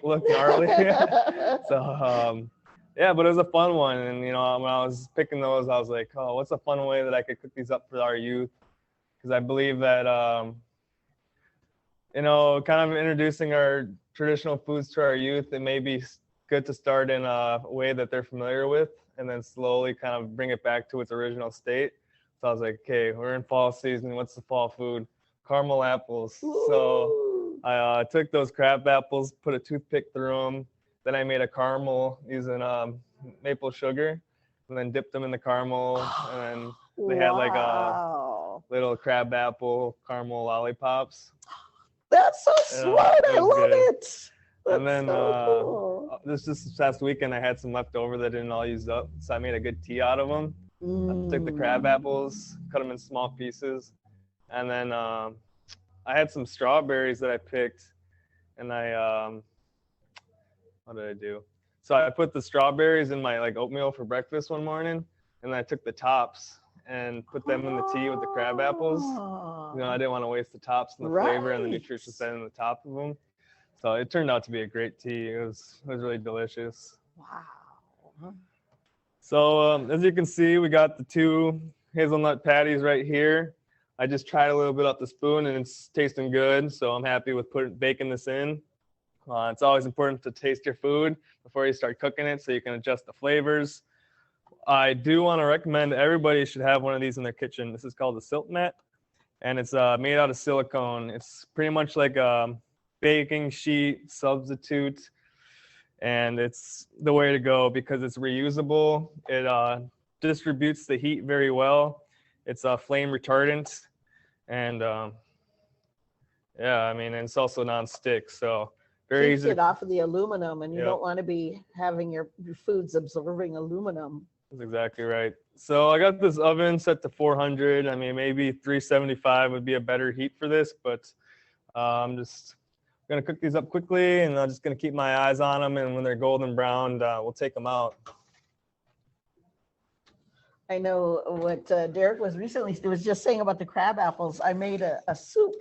So yeah, but it was a fun one. And when I was picking those, I was like, oh, what's a fun way that I could cook these up for our youth? Because I believe that kind of introducing our traditional foods to our youth, it may be good to start in a way that they're familiar with, and then slowly kind of bring it back to its original state. So I was like, okay, we're in fall season. What's the fall food? Caramel apples. Ooh. So I took those crab apples, put a toothpick through them. Then I made a caramel using maple sugar, and then dipped them in the caramel. And then they had like a little crab apple caramel lollipops. That's so smart. it I was love good. it. And That's then so cool. this past weekend, I had some left over that didn't all use up. So I made a good tea out of them. I took the crab apples, cut them in small pieces. And then I had some strawberries that I picked. And what did I do? So I put the strawberries in my oatmeal for breakfast one morning. And then I took the tops and put them in the tea with the crab apples. I didn't want to waste the tops and the flavor and the nutritious side in the top of them. So it turned out to be a great tea. It was really delicious. Wow. So as you can see, we got the 2 hazelnut patties right here. I just tried a little bit up the spoon and it's tasting good. So I'm happy with baking this in. It's always important to taste your food before you start cooking it so you can adjust the flavors. I do want to recommend everybody should have one of these in their kitchen. This is called the Silk Mat, and it's made out of silicone. It's pretty much like a baking sheet substitute, and it's the way to go because it's reusable. It distributes the heat very well. It's a flame retardant, and yeah, I mean, and it's also non-stick, so very Keeps easy. it off of the aluminum, and you Yep. don't want to be having your foods absorbing aluminum. That's exactly right. So I got this oven set to 400. I mean, maybe 375 would be a better heat for this, but I'm just gonna cook these up quickly, and I'm just gonna keep my eyes on them. And when they're golden browned, we'll take them out. I know what Derek was just saying about the crab apples. I made a soup,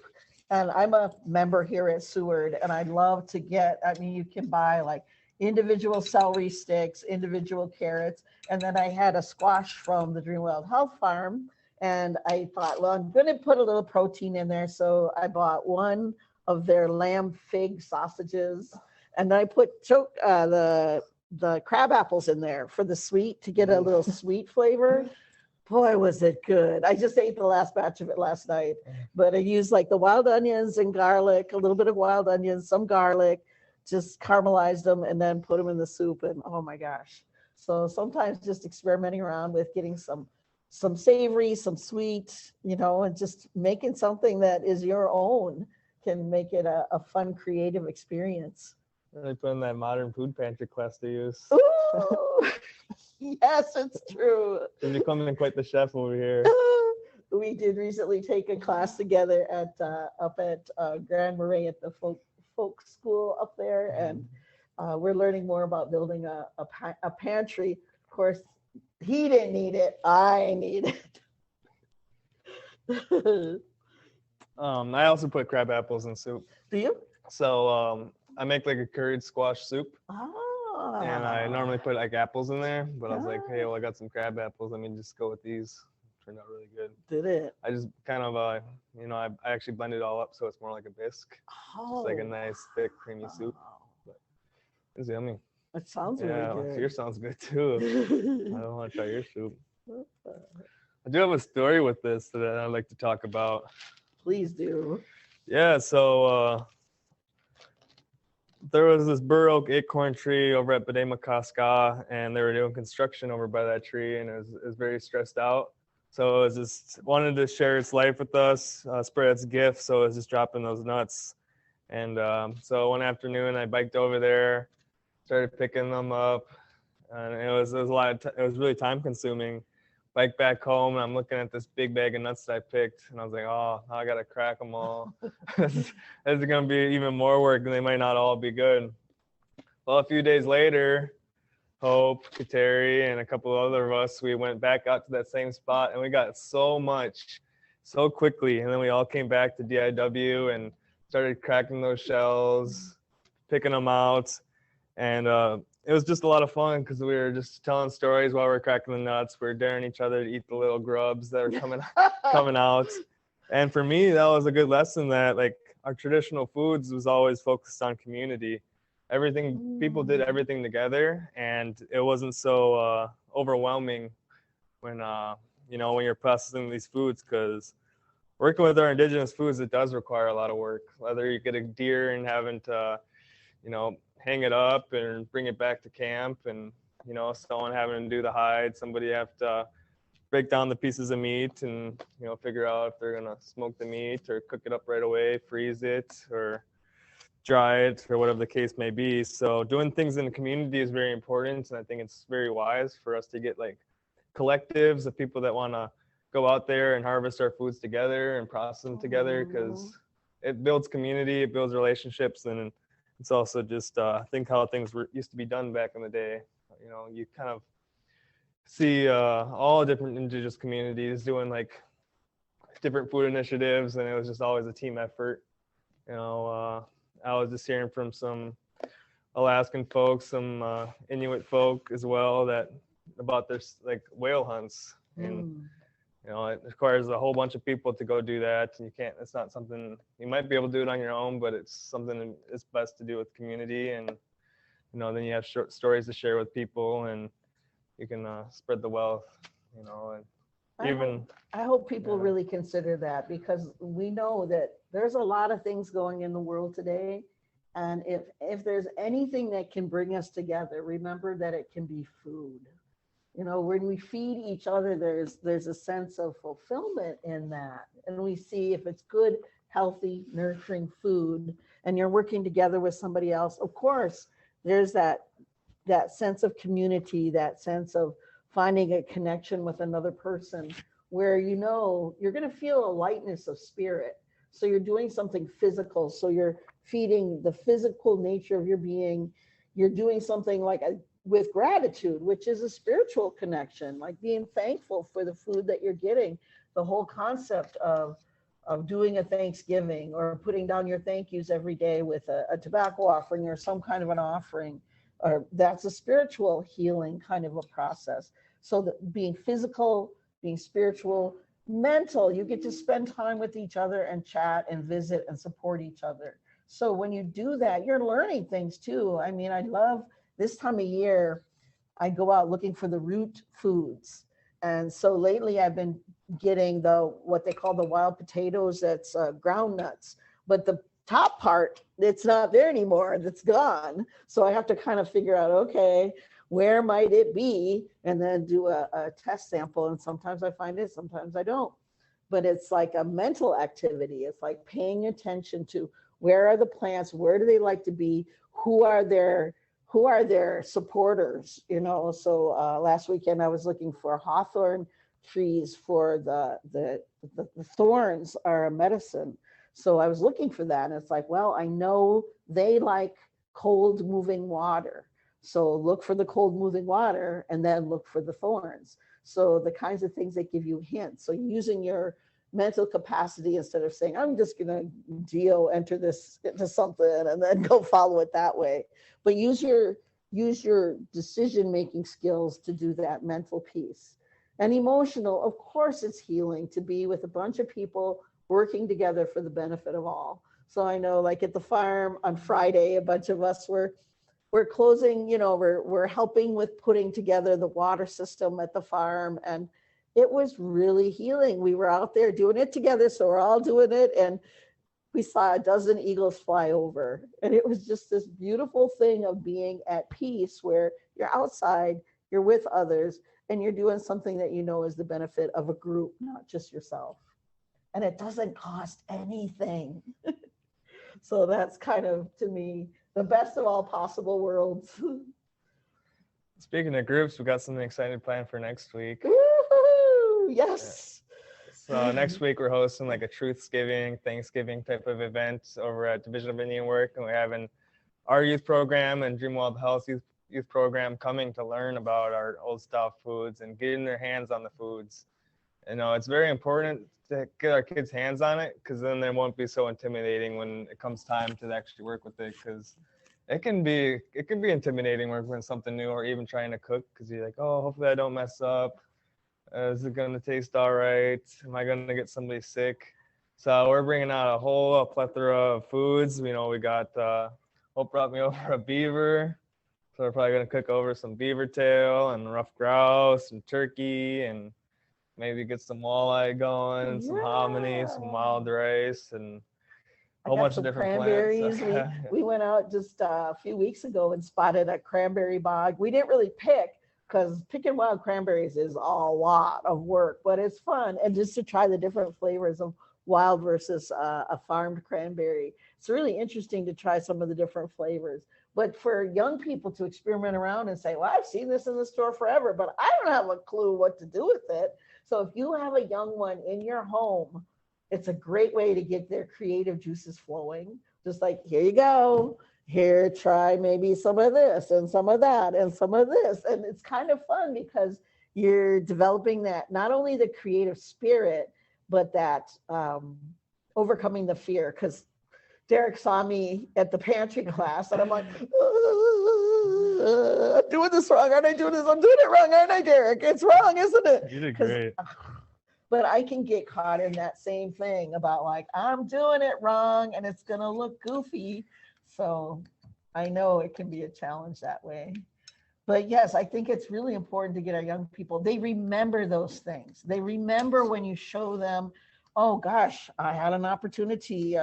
and I'm a member here at Seward, and I love to get, I mean, you can buy like individual celery sticks, individual carrots, and then I had a squash from the Dream Wild Health Farm, and I thought, well, I'm going to put a little protein in there, so I bought one of their lamb fig sausages, and then I put the crab apples in there for the sweet to get a little sweet flavor. Boy, was it good. I just ate the last batch of it last night, but I used like the wild onions and garlic, a little bit of wild onions, some garlic, just caramelized them and then put them in the soup, and oh my gosh. So sometimes just experimenting around with getting some savory, some sweet, you know, and just making something that is your own can make it a fun, creative experience. Really put in that modern food pantry class to use. Ooh, yes, it's true. You're becoming quite the chef over here. We did recently take a class together at up at Grand Marais at the folk school up there, and we're learning more about building a pantry. Of course, he didn't need it. I need it. I also put crab apples in soup. Do you? So I make like a curried squash soup, Ah. and I normally put like apples in there, but I was like, hey, well, I got some crab apples. Let me just go with these. Turned out really good. Did it? I just kind of, you know, I actually blend it all up so it's more like a bisque. Oh. It's like a nice, thick, creamy soup. But it's yummy. It sounds Yeah, really good. yours sounds good too. I don't want to try your soup. I do have a story with this that I'd like to talk about. Please do. Yeah, so there was this bur oak acorn tree over at Badema-Casca, and they were doing construction over by that tree, and it was very stressed out. So it was just wanted to share its life with us, spread its gift. So it was just dropping those nuts. And so one afternoon I biked over there, started picking them up, and it was a lot. It was really time consuming. Bike back home, and I'm looking at this big bag of nuts that I picked, and I was like, oh, now I gotta crack them all. This is gonna be even more work, and they might not all be good. Well, a few days later, Hope, Kateri, and a couple other of us, we went back out to that same spot, and we got so much so quickly. And then we all came back to DIW and started cracking those shells, picking them out. And it was just a lot of fun because we were just telling stories while we were cracking the nuts. We were daring each other to eat the little grubs that are coming out. And for me, that was a good lesson that like our traditional foods was always focused on community. Everything, people did everything together, and it wasn't so overwhelming when you know, when you're processing these foods, because working with our indigenous foods, it does require a lot of work. Whether you get a deer and having to, you know, hang it up and bring it back to camp, and you know, someone having to do the hide, somebody have to break down the pieces of meat and, you know, figure out if they're gonna smoke the meat or cook it up right away, freeze it, or dry it, or whatever the case may be. So doing things in the community is very important, and I think it's very wise for us to get like collectives of people that want to go out there and harvest our foods together and process them together, because it builds community, it builds relationships, and it's also just think how things used to be done back in the day. You know, you kind of see all different indigenous communities doing like different food initiatives, and it was just always a team effort. You know, I was just hearing from some Alaskan folks, some Inuit folk as well, that about their like whale hunts, and you know, it requires a whole bunch of people to go do that, and you can't, it's not something you might be able to do it on your own, but it's something it's best to do with community. And you know, then you have short stories to share with people, and you can spread the wealth, you know. And I hope people really consider that, because we know that there's a lot of things going in the world today, And if there's anything that can bring us together, remember that it can be food. You know, when we feed each other, there's a sense of fulfillment in that. And we see if it's good, healthy, nurturing food, and you're working together with somebody else, of course, there's that sense of community, that sense of finding a connection with another person where you know you're going to feel a lightness of spirit. So you're doing something physical. So you're feeding the physical nature of your being. You're doing something like with gratitude, which is a spiritual connection, like being thankful for the food that you're getting. The whole concept of doing a Thanksgiving or putting down your thank yous every day with a tobacco offering or some kind of an offering, or that's a spiritual healing kind of a process. So that being physical, being spiritual, mental, you get to spend time with each other and chat and visit and support each other. So when you do that, you're learning things too. I mean, I love this time of year, I go out looking for the root foods. And so lately I've been getting what they call the wild potatoes, that's ground nuts, but the top part, it's not there anymore, it's gone. So I have to kind of figure out, okay, where might it be? And then do a test sample. And sometimes I find it, sometimes I don't. But it's like a mental activity. It's like paying attention to where are the plants, where do they like to be, who are their supporters, you know? So last weekend I was looking for hawthorn trees for the thorns are a medicine. So I was looking for that, and it's like, well, I know they like cold moving water. So look for the cold moving water and then look for the thorns. So the kinds of things that give you hints. So using your mental capacity instead of saying, I'm just gonna enter this into something and then go follow it that way. But use your decision-making skills to do that mental piece. And emotional, of course, it's healing to be with a bunch of people working together for the benefit of all. So I know, like at the farm on Friday, a bunch of us we're closing, you know, we're helping with putting together the water system at the farm, and it was really healing. We were out there doing it together, so we're all doing it, and we saw a dozen eagles fly over, and it was just this beautiful thing of being at peace where you're outside, you're with others, and you're doing something that you know is the benefit of a group, not just yourself. And it doesn't cost anything. So that's kind of, to me, the best of all possible worlds. Speaking of groups, we got something exciting planned for next week. Woo-hoo! Yes. So next week we're hosting like a Truthsgiving, Thanksgiving type of event over at Division of Indian Work, and we're having our youth program and Dreamwell Health youth program coming to learn about our old style foods and getting their hands on the foods. You know, it's very important to get our kids' hands on it, because then they won't be so intimidating when it comes time to actually work with it, because it can be intimidating working with something new, or even trying to cook, because you're like, oh, hopefully I don't mess up. Is it going to taste all right? Am I going to get somebody sick? So we're bringing out a whole plethora of foods. You know, we got Hope brought me over a beaver, so we're probably going to cook over some beaver tail and rough grouse and turkey, and maybe get some walleye going, some hominy, some wild rice, and a whole bunch of different cranberries. plants. We went out just a few weeks ago and spotted a cranberry bog. We didn't really pick, because picking wild cranberries is a lot of work, but it's fun. And just to try the different flavors of wild versus a farmed cranberry. It's really interesting to try some of the different flavors. But for young people to experiment around and say, well, I've seen this in the store forever, but I don't have a clue what to do with it. So if you have a young one in your home, it's a great way to get their creative juices flowing. Just like, here you go. Here, try maybe some of this and some of that and some of this. And it's kind of fun because you're developing that, not only the creative spirit, but that overcoming the fear. Because Derek saw me at the pantry class and I'm like, I'm doing this wrong. Aren't I doing this? I'm doing it wrong, aren't I, Derek? It's wrong, isn't it? You did great. But I can get caught in that same thing about like, I'm doing it wrong and it's going to look goofy. So I know it can be a challenge that way. But yes, I think it's really important to get our young people, they remember those things. They remember when you show them, oh gosh, I had an opportunity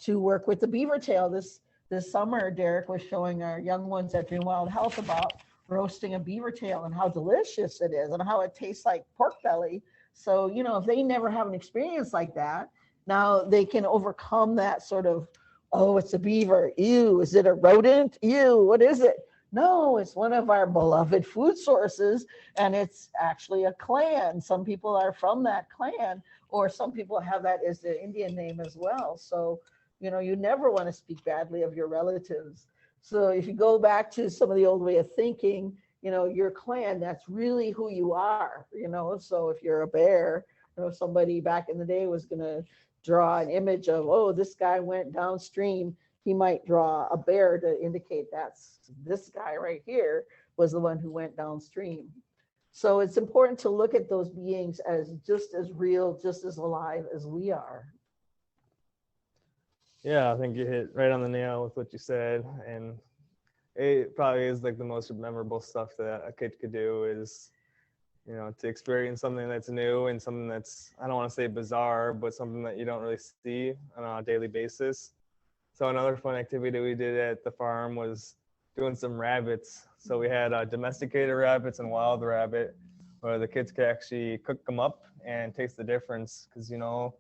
to work with the beaver tail this this summer, Derek was showing our young ones at Dream Wild Health about roasting a beaver tail and how delicious it is and how it tastes like pork belly. So, you know, if they never have an experience like that, now they can overcome that sort of, oh, it's a beaver. Ew, is it a rodent? Ew, what is it? No, it's one of our beloved food sources, and it's actually a clan. Some people are from that clan, or some people have that as the Indian name as well. So, you know, you never want to speak badly of your relatives. So if you go back to some of the old way of thinking, you know, your clan, that's really who you are, you know. So if you're a bear, you know, somebody back in the day was going to draw an image of, oh, this guy went downstream. He might draw a bear to indicate that's this guy right here was the one who went downstream. So it's important to look at those beings as just as real, just as alive as we are. Yeah, I think you hit right on the nail with what you said. And it probably is like the most memorable stuff that a kid could do is, you know, to experience something that's new and something that's, I don't want to say bizarre, but something that you don't really see on a daily basis. So another fun activity we did at the farm was doing some rabbits. So we had domesticated rabbits and wild rabbit, where the kids could actually cook them up and taste the difference. Because, you know,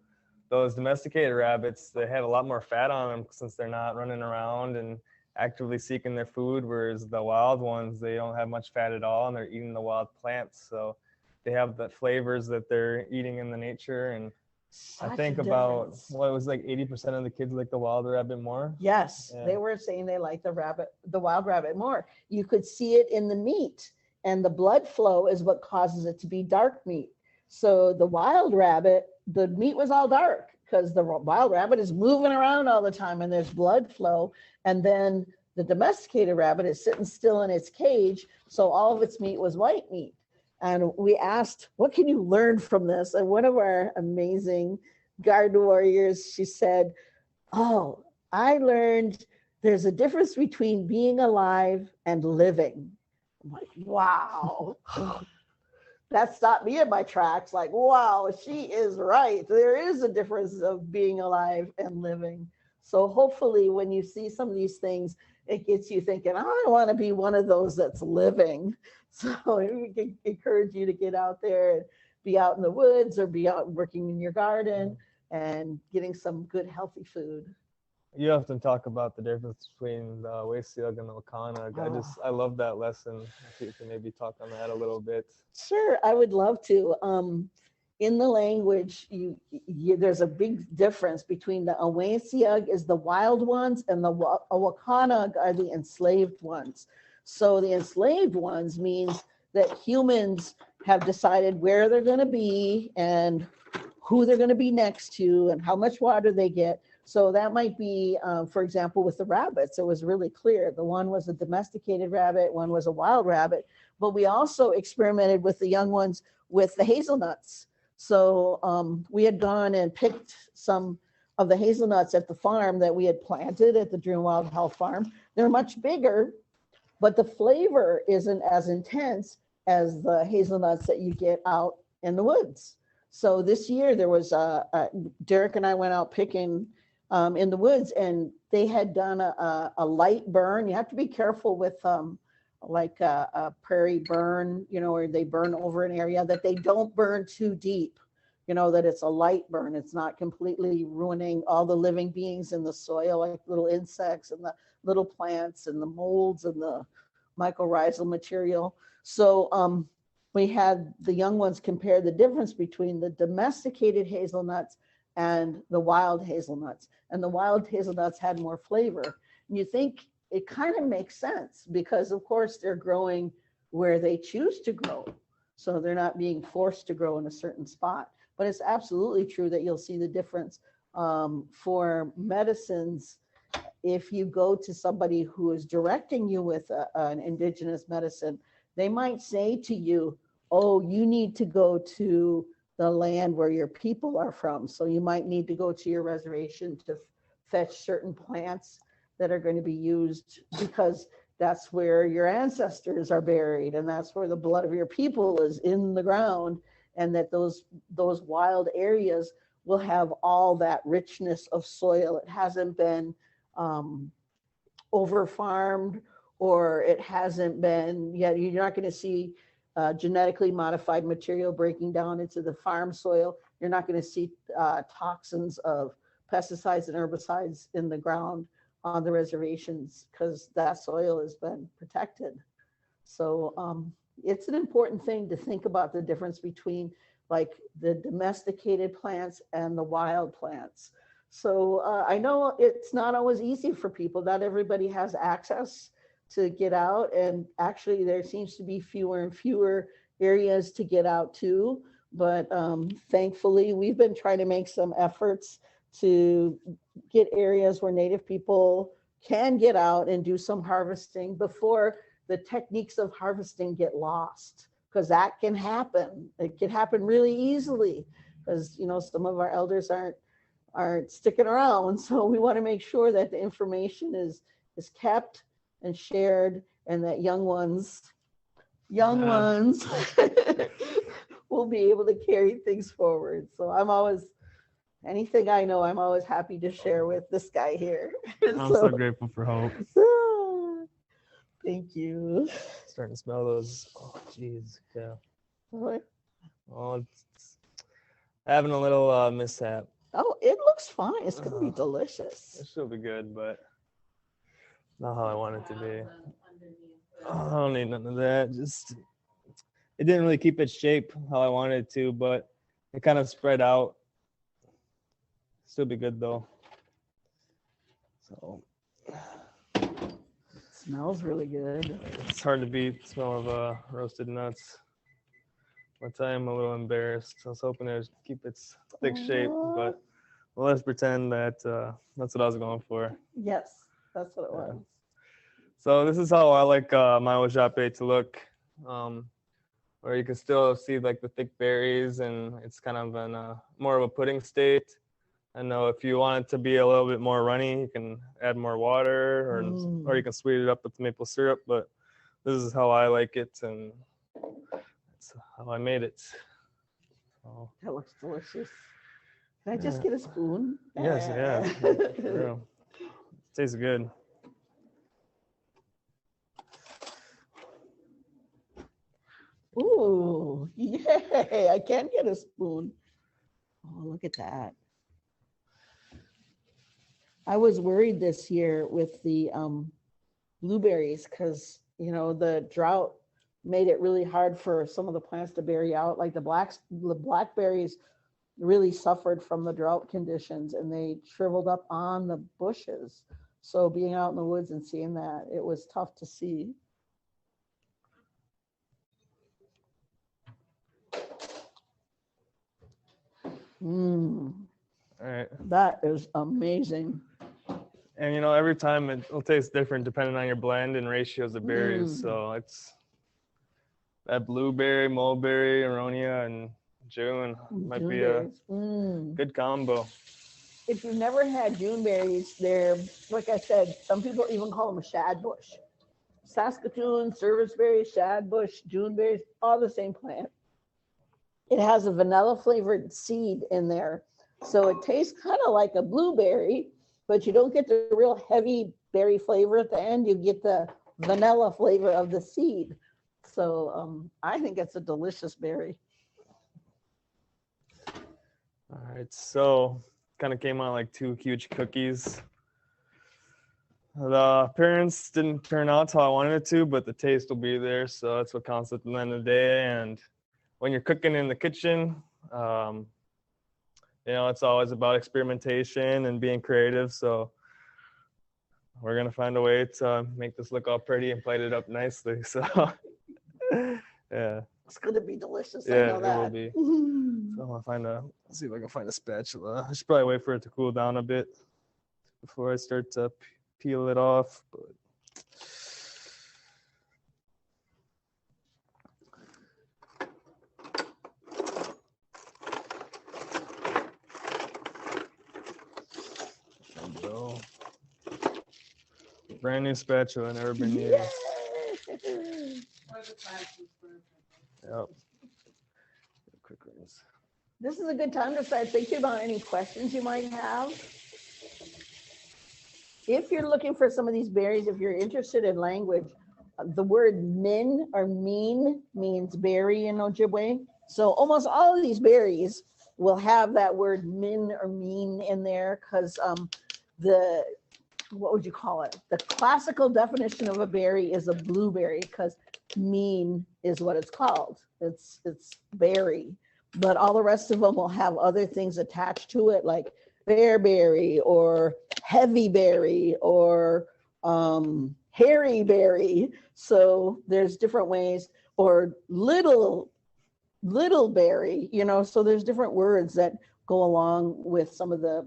those domesticated rabbits, they have a lot more fat on them since they're not running around and actively seeking their food, whereas the wild ones, they don't have much fat at all and they're eating the wild plants. So they have the flavors that they're eating in the nature. And I think about, well, it was like 80% of the kids like the wild rabbit more. Yes, yeah. They were saying they like the wild rabbit more. You could see it in the meat, and the blood flow is what causes it to be dark meat. So the wild rabbit, the meat was all dark because the wild rabbit is moving around all the time and there's blood flow. And then the domesticated rabbit is sitting still in its cage. So all of its meat was white meat. And we asked, what can you learn from this? And one of our amazing garden warriors, she said, oh, I learned there's a difference between being alive and living. I'm like, wow. That stopped me in my tracks. Like, wow, she is right. There is a difference of being alive and living. So hopefully when you see some of these things, it gets you thinking, I want to be one of those that's living. So we can encourage you to get out there and be out in the woods or be out working in your garden and getting some good, healthy food. You often talk about the difference between the Wiisinig and the Wakanag. I love that lesson. If you can maybe talk on that a little bit. Sure, I would love to. In the language, there's a big difference between the Wiisinig is the wild ones and the Wakanag are the enslaved ones. So the enslaved ones means that humans have decided where they're going to be and who they're going to be next to and how much water they get. So that might be, for example, with the rabbits, it was really clear. The one was a domesticated rabbit, one was a wild rabbit, but we also experimented with the young ones with the hazelnuts. So we had gone and picked some of the hazelnuts at the farm that we had planted at the Dream Wild Health Farm. They're much bigger, but the flavor isn't as intense as the hazelnuts that you get out in the woods. So this year there was Derek and I went out picking in the woods, and they had done a light burn. You have to be careful with like a prairie burn, you know, where they burn over an area, that they don't burn too deep, you know, that it's a light burn. It's not completely ruining all the living beings in the soil, like little insects and the little plants and the molds and the mycorrhizal material. So we had the young ones compare the difference between the domesticated hazelnuts and the wild hazelnuts. And the wild hazelnuts had more flavor. And you think it kind of makes sense because, of course, they're growing where they choose to grow. So they're not being forced to grow in a certain spot. But it's absolutely true that you'll see the difference for medicines. If you go to somebody who is directing you with an indigenous medicine, they might say to you, oh, you need to go to the land where your people are from. So you might need to go to your reservation to fetch certain plants that are going to be used because that's where your ancestors are buried and that's where the blood of your people is in the ground, and that those wild areas will have all that richness of soil. It hasn't been over farmed, or it hasn't been yet. You're not going to see genetically modified material breaking down into the farm soil. You're not going to see toxins of pesticides and herbicides in the ground on the reservations, because that soil has been protected. So it's an important thing to think about the difference between like the domesticated plants and the wild plants. So I know it's not always easy for people. Not everybody has access to get out. And actually there seems to be fewer and fewer areas to get out to. But thankfully, we've been trying to make some efforts to get areas where Native people can get out and do some harvesting before the techniques of harvesting get lost, because that can happen. It can happen really easily because, you know, some of our elders aren't sticking around. So we want to make sure that the information is kept and shared, and that young ones will be able to carry things forward. So I'm always, anything I know, I'm always happy to share with this guy here. I'm so grateful for Hope. Thank you. Starting to smell those. Oh, jeez. Yeah. What? Oh, it's having a little mishap. Oh, it looks fine. It's going to be delicious. It should be good, but not how I want it to be. Oh, I don't need none of that. Just, it didn't really keep its shape how I wanted it to, but it kind of spread out. Still be good though. So Smells really good. it's hard to beat the smell of roasted nuts. But I'm a little embarrassed. I was hoping it would keep its thick shape, but well, let's pretend that that's what I was going for. Yes, that's what it was. So this is how I like my ojape to look, where you can still see like the thick berries, and it's kind of in more of a pudding state. I know if you want it to be a little bit more runny, you can add more water, or you can sweeten it up with maple syrup. But this is how I like it, and that's how I made it. So, That looks delicious. Can I just get a spoon? yes, yeah, for real. Tastes good. Ooh, yay, I can get a spoon. Oh, look at that. I was worried this year with the blueberries because, you know, the drought made it really hard for some of the plants to berry out. Like the blackberries really suffered from the drought conditions, and they shriveled up on the bushes. So being out in the woods and seeing that, it was tough to see. All right. That is amazing. And you know, every time it'll taste different depending on your blend and ratios of berries. So it's that blueberry, mulberry, aronia, and June might be a good combo. If you've never had Juneberries, they're, like I said, some people even call them a shad bush. Saskatoon, serviceberry, shad bush, Juneberries, all the same plant. It has a vanilla flavored seed in there. So it tastes kind of like a blueberry, but you don't get the real heavy berry flavor at the end. You get the vanilla flavor of the seed. So I think it's a delicious berry. All right, so kind of came out like two huge cookies. The appearance didn't turn out how I wanted it to, but the taste will be there. So that's what counts at the end of the day. And when you're cooking in the kitchen, you know, it's always about experimentation and being creative. So we're going to find a way to make this look all pretty and plate it up nicely. So, yeah. It's going to be delicious. Yeah, I know that. it will be. So I want to see if I can find a spatula. I should probably wait for it to cool down a bit before I start to peel it off. But brand new spatula, never been used. Yep. Quick rinse. This is a good time to start thinking about any questions you might have. if you're looking for some of these berries, if you're interested in language, the word min or mean means berry in Ojibwe. So almost all of these berries will have that word min or mean in there because the, what would you call it? The classical definition of a berry is a blueberry because mean is what it's called. It's berry, but all the rest of them will have other things attached to it like bearberry or heavy berry or hairy berry. So there's different ways, or little berry, you know, so there's different words that go along with some of the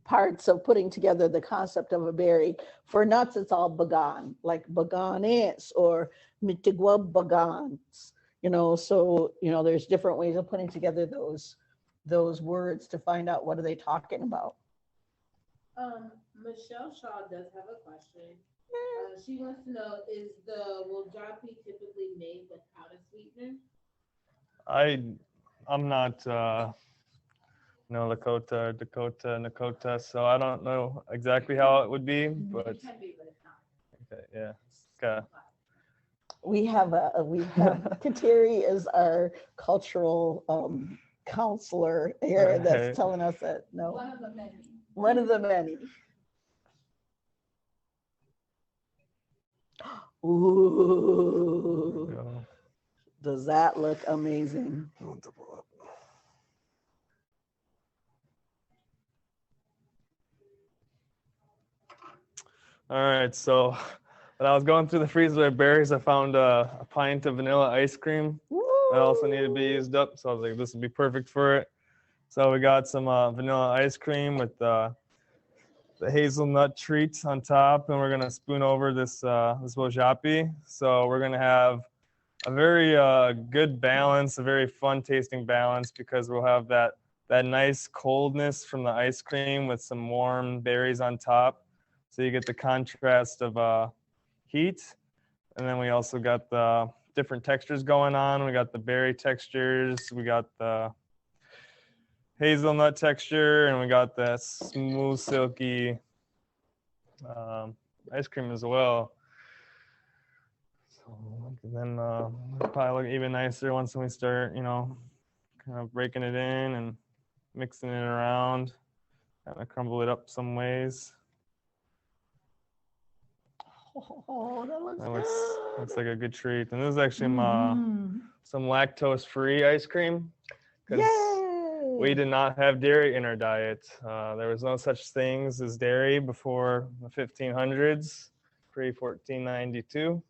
parts of putting together the concept of a berry. For nuts, it's all bagan, like baganes or mitigua bagans, you know, so, you know, there's different ways of putting together those words to find out what are they talking about. Michelle Shaw does have a question. She wants to know, is the Wojapi typically made without a sweetener? I'm not Dakota, so I don't know exactly how it would be, but It can be, but it's not. okay, yeah. Okay. We have Kateri is our cultural counselor here Right. that's telling us that no, One of the many. one of the many. Ooh, Yeah. does that look amazing? All right, so when I was going through the freezer of berries, I found a pint of vanilla ice cream that also needed to be used up. So I was like, this would be perfect for it. So we got some vanilla ice cream with the hazelnut treat on top, and we're gonna spoon over this Wojapi. So we're gonna have a very good balance, a very fun tasting balance, because we'll have that nice coldness from the ice cream with some warm berries on top. So you get the contrast of heat, and then we also got the different textures going on. We got the berry textures, we got the hazelnut texture, and we got that smooth, silky ice cream as well. So, and then it'll probably look even nicer once we start, you know, kind of breaking it in and mixing it around, kind of crumble it up some ways. Oh, that looks That good. looks like a good treat. And this is actually Mhm. some lactose-free ice cream, because Yay! we did not have dairy in our diet. There was no such things as dairy before the 1500s, pre-1492.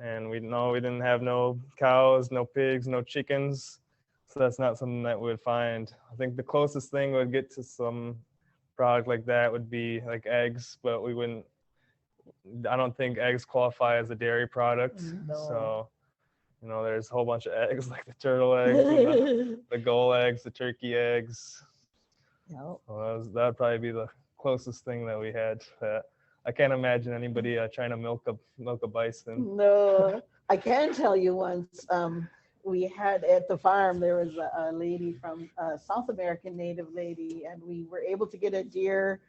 And we didn't have no cows, no pigs, no chickens. So that's not something that we would find. I think the closest thing would get to some product like that would be like eggs, but I don't think eggs qualify as a dairy product. No. So, you know, there's a whole bunch of eggs like the turtle eggs, and the gull eggs, the turkey eggs. Yep. So that'd probably be the closest thing that we had. I can't imagine anybody trying to milk a bison. No, I can tell you once we had at the farm, there was a lady from a South American native lady, and we were able to get a deer.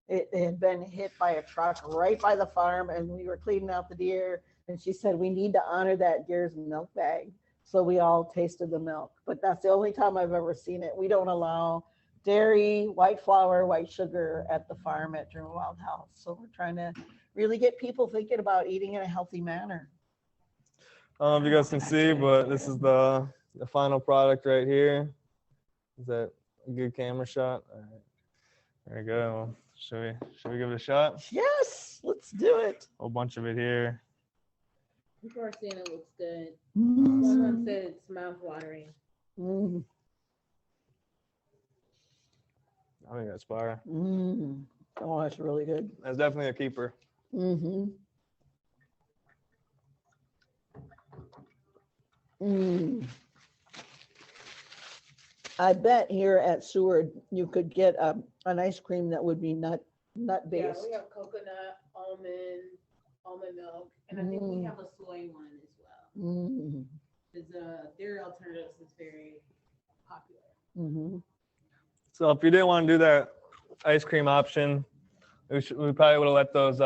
It had been hit by a truck right by the farm, and we were cleaning out the deer, and she said, we need to honor that deer's milk bag. So we all tasted the milk, but that's the only time I've ever seen it. We don't allow dairy, white flour, white sugar at the farm at German Wild House. So we're trying to really get people thinking about eating in a healthy manner. I don't know if you guys can see, but this is the final product right here. Is that a good camera shot? All right. There we go. Should we give it a shot? Yes, let's do it. A whole bunch of it here. People are saying it looks good. Mm. Someone said it's mouth-watering. Mm. I think that's fire. Mm. Oh, that's really good. That's definitely a keeper. Mm-hmm. Mm. I bet here at Seward you could get an ice cream that would be nut Yeah, based. we have coconut, almond milk, and I think we have a soy one as well. Mm. There's a dairy alternatives is very popular. Mm-hmm. So if you didn't want to do that ice cream option. We probably would have let those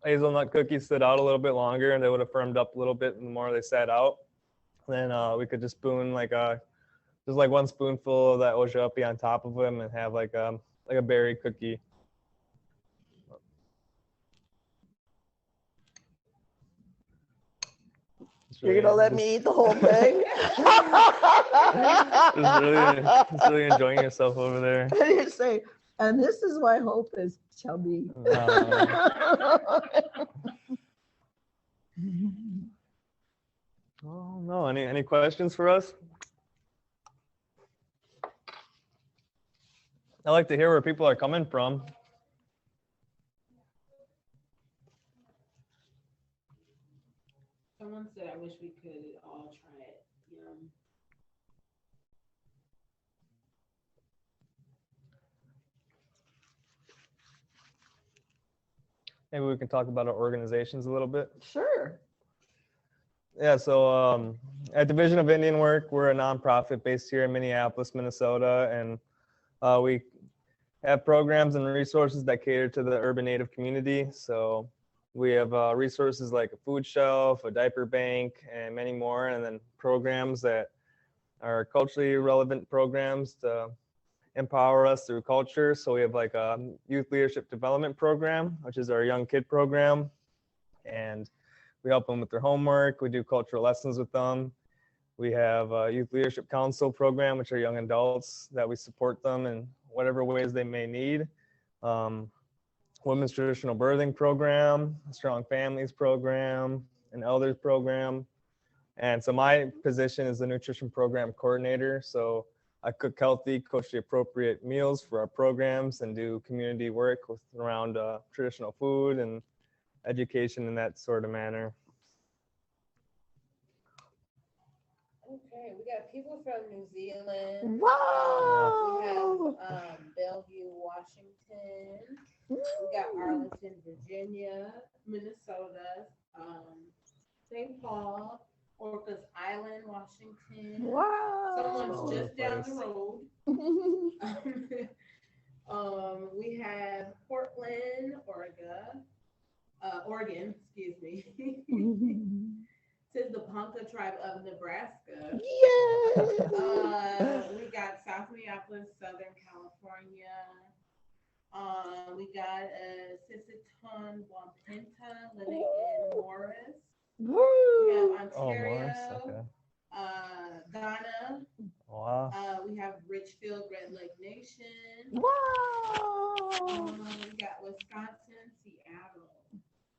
hazelnut cookies sit out a little bit longer, and they would have firmed up a little bit the more they sat out. Then we could just spoon just like one spoonful of that ojopi on top of them and have like a berry cookie. You're gonna let me eat the whole thing? Just really enjoying yourself over there. And you say, and this is why Hope is chubby. Oh no! Any questions for us? I like to hear where people are coming from. Someone said, I wish we could all try it. Yum. Maybe we can talk about our organizations a little bit. Sure. Yeah, so at Division of Indian Work, we're a nonprofit based here in Minneapolis, Minnesota, and we have programs and resources that cater to the urban Native community. So we have resources like a food shelf, a diaper bank, and many more, and then programs that are culturally relevant programs to empower us through culture. So we have like a youth leadership development program, which is our young kid program, and we help them with their homework. We do cultural lessons with them. We have a youth leadership council program, which are young adults that we support them in whatever ways they may need. Women's traditional birthing program, a strong families program, an elders program. And so my position is the nutrition program coordinator. So I cook healthy, coach the appropriate meals for our programs, and do community work around traditional food and education in that sort of manner. Okay, we got people from New Zealand. Wow. We have Bellevue, Washington. We got Arlington, Virginia, Minnesota, St. Paul, Orcas Island, Washington. Wow. Someone's just down the road. We have Portland, Oregon, excuse me. Says the Ponca tribe of Nebraska. Yeah. We got South Minneapolis, Southern California. We got Sisseton Wampinta living in Morris. Woo. We have Oh, Ontario, Morris, okay. Ghana. Wow. We have Richfield, Red Lake Nation. Wow. We got Wisconsin, Seattle.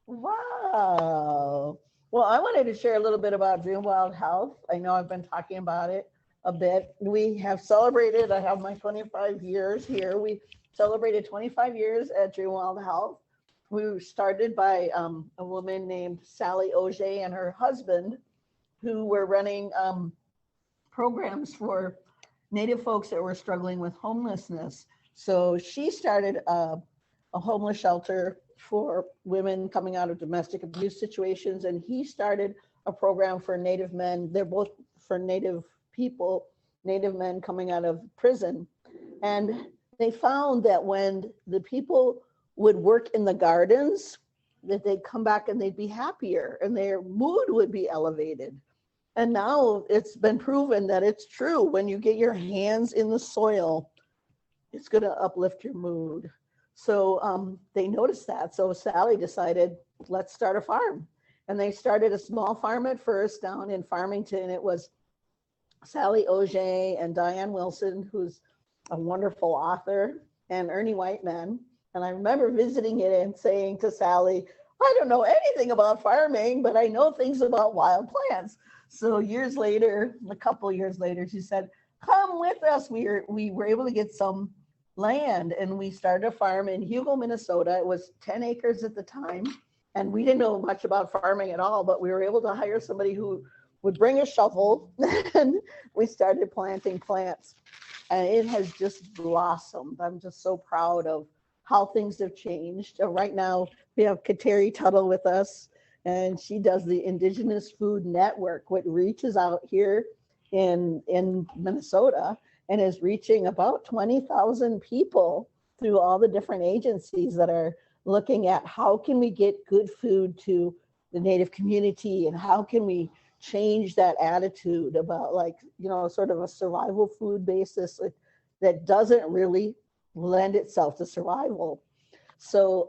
Wow. Well, I wanted to share a little bit about Dream Wild Health. I know I've been talking about it a bit. We have celebrated, I have my 25 years here. We celebrated 25 years at Dream Wild Health. We were started by a woman named Sally Auger and her husband, who were running programs for Native folks that were struggling with homelessness. So she started a homeless shelter for women coming out of domestic abuse situations, and he started a program for Native men. They're both for Native people, Native men coming out of prison. And they found that when the people would work in the gardens, that they'd come back and they'd be happier and their mood would be elevated. And now it's been proven that it's true. When you get your hands in the soil, it's going to uplift your mood. So they noticed that. So Sally decided, let's start a farm. And they started a small farm at first down in Farmington. It was Sally Auger and Diane Wilson, who's a wonderful author, and Ernie Whiteman. And I remember visiting it and saying to Sally, I don't know anything about farming, but I know things about wild plants. So years later, a couple years later, she said, come with us. We were able to get some land, and we started a farm in Hugo, Minnesota. It was 10 acres at the time, and we didn't know much about farming at all, but we were able to hire somebody who would bring a shovel, and we started planting plants, and it has just blossomed. I'm just so proud of how things have changed. Right now, we have Kateri Tuttle with us, and she does the Indigenous Food Network, which reaches out here in Minnesota and is reaching about 20,000 people through all the different agencies that are looking at how can we get good food to the Native community, and how can we change that attitude about, like, you know, sort of a survival food basis that doesn't really lend itself to survival. So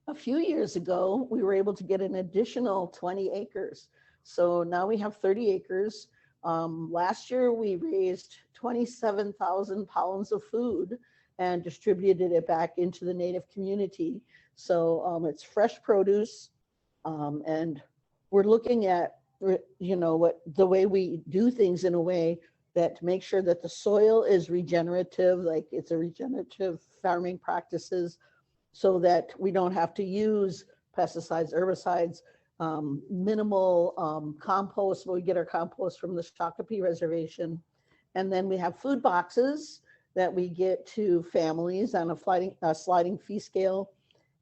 a few years ago, we were able to get an additional 20 acres. So now we have 30 acres. Last year, we raised 27,000 pounds of food and distributed it back into the Native community. So it's fresh produce, and we're looking at, you know, what the way we do things in a way that make sure that the soil is regenerative, like it's a regenerative farming practices, so that we don't have to use pesticides, herbicides, minimal compost. We get our compost from the Shakopee Reservation. And then we have food boxes that we get to families on a sliding fee scale.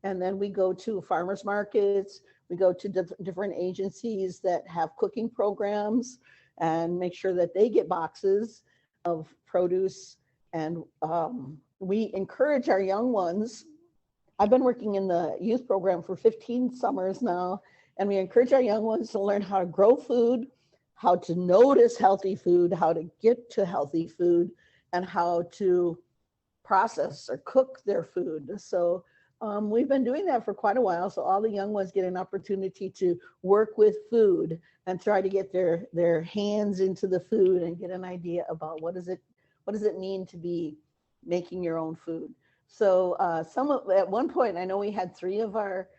And then we go to farmers markets, we go to different agencies that have cooking programs and make sure that they get boxes of produce. And we encourage our young ones. I've been working in the youth program for 15 summers now, and we encourage our young ones to learn how to grow food, how to notice healthy food, how to get to healthy food, and how to process or cook their food. So we've been doing that for quite a while. So all the young ones get an opportunity to work with food and try to get their hands into the food and get an idea about what does it mean to be making your own food. So at one point, I know we had 3 of our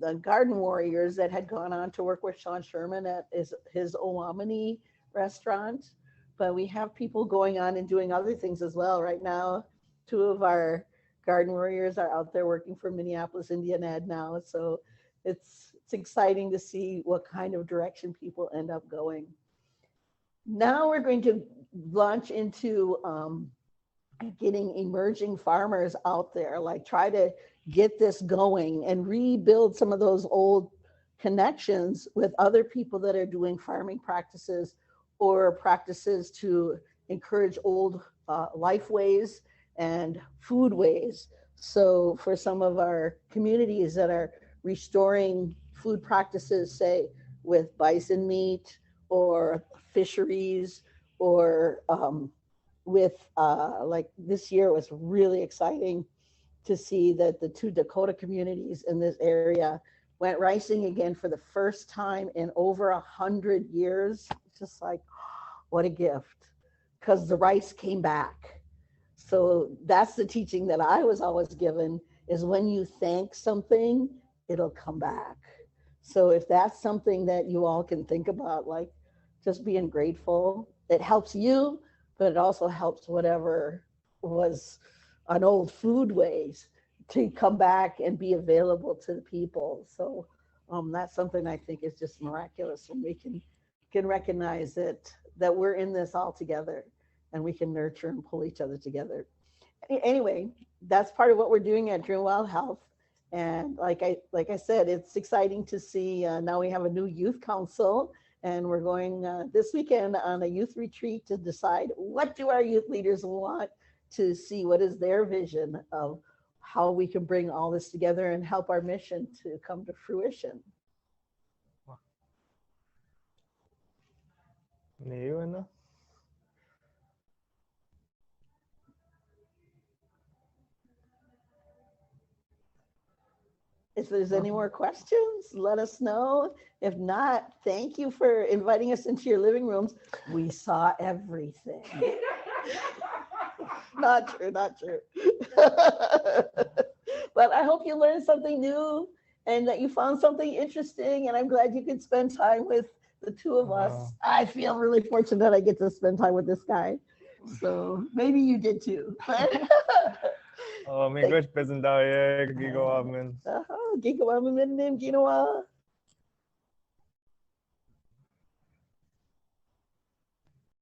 the garden warriors that had gone on to work with Sean Sherman at his Owamini restaurant. But we have people going on and doing other things as well. Right now, 2 of our garden warriors are out there working for Minneapolis Indian Ed now. So it's exciting to see what kind of direction people end up going. Now we're going to launch into getting emerging farmers out there, like try to get this going and rebuild some of those old connections with other people that are doing farming practices or practices to encourage old life ways and food ways. So for some of our communities that are restoring food practices, say with bison meat or fisheries, or with like this year was really exciting to see that the 2 Dakota communities in this area went ricing again for the first time in over 100 years. Just like, what a gift, because the rice came back. So that's the teaching that I was always given, is when you thank something, it'll come back. So if that's something that you all can think about, like just being grateful, it helps you, but it also helps whatever was an old food ways to come back and be available to the people. So that's something I think is just miraculous when we can recognize that we're in this all together and we can nurture and pull each other together. Anyway, that's part of what we're doing at Dream Wild Health. And like I said, it's exciting to see now we have a new youth council, and we're going this weekend on a youth retreat to decide what do our youth leaders want to see, what is their vision of how we can bring all this together and help our mission to come to fruition. If there's any more questions, let us know. If not, thank you for inviting us into your living rooms. We saw everything. Not true, not true. But I hope you learned something new and that you found something interesting. And I'm glad you could spend time with the 2 of us. I feel really fortunate I get to spend time with this guy. So maybe you did too. Oh, my gosh, present daw gigawa man. Gigawa man nim ginawa.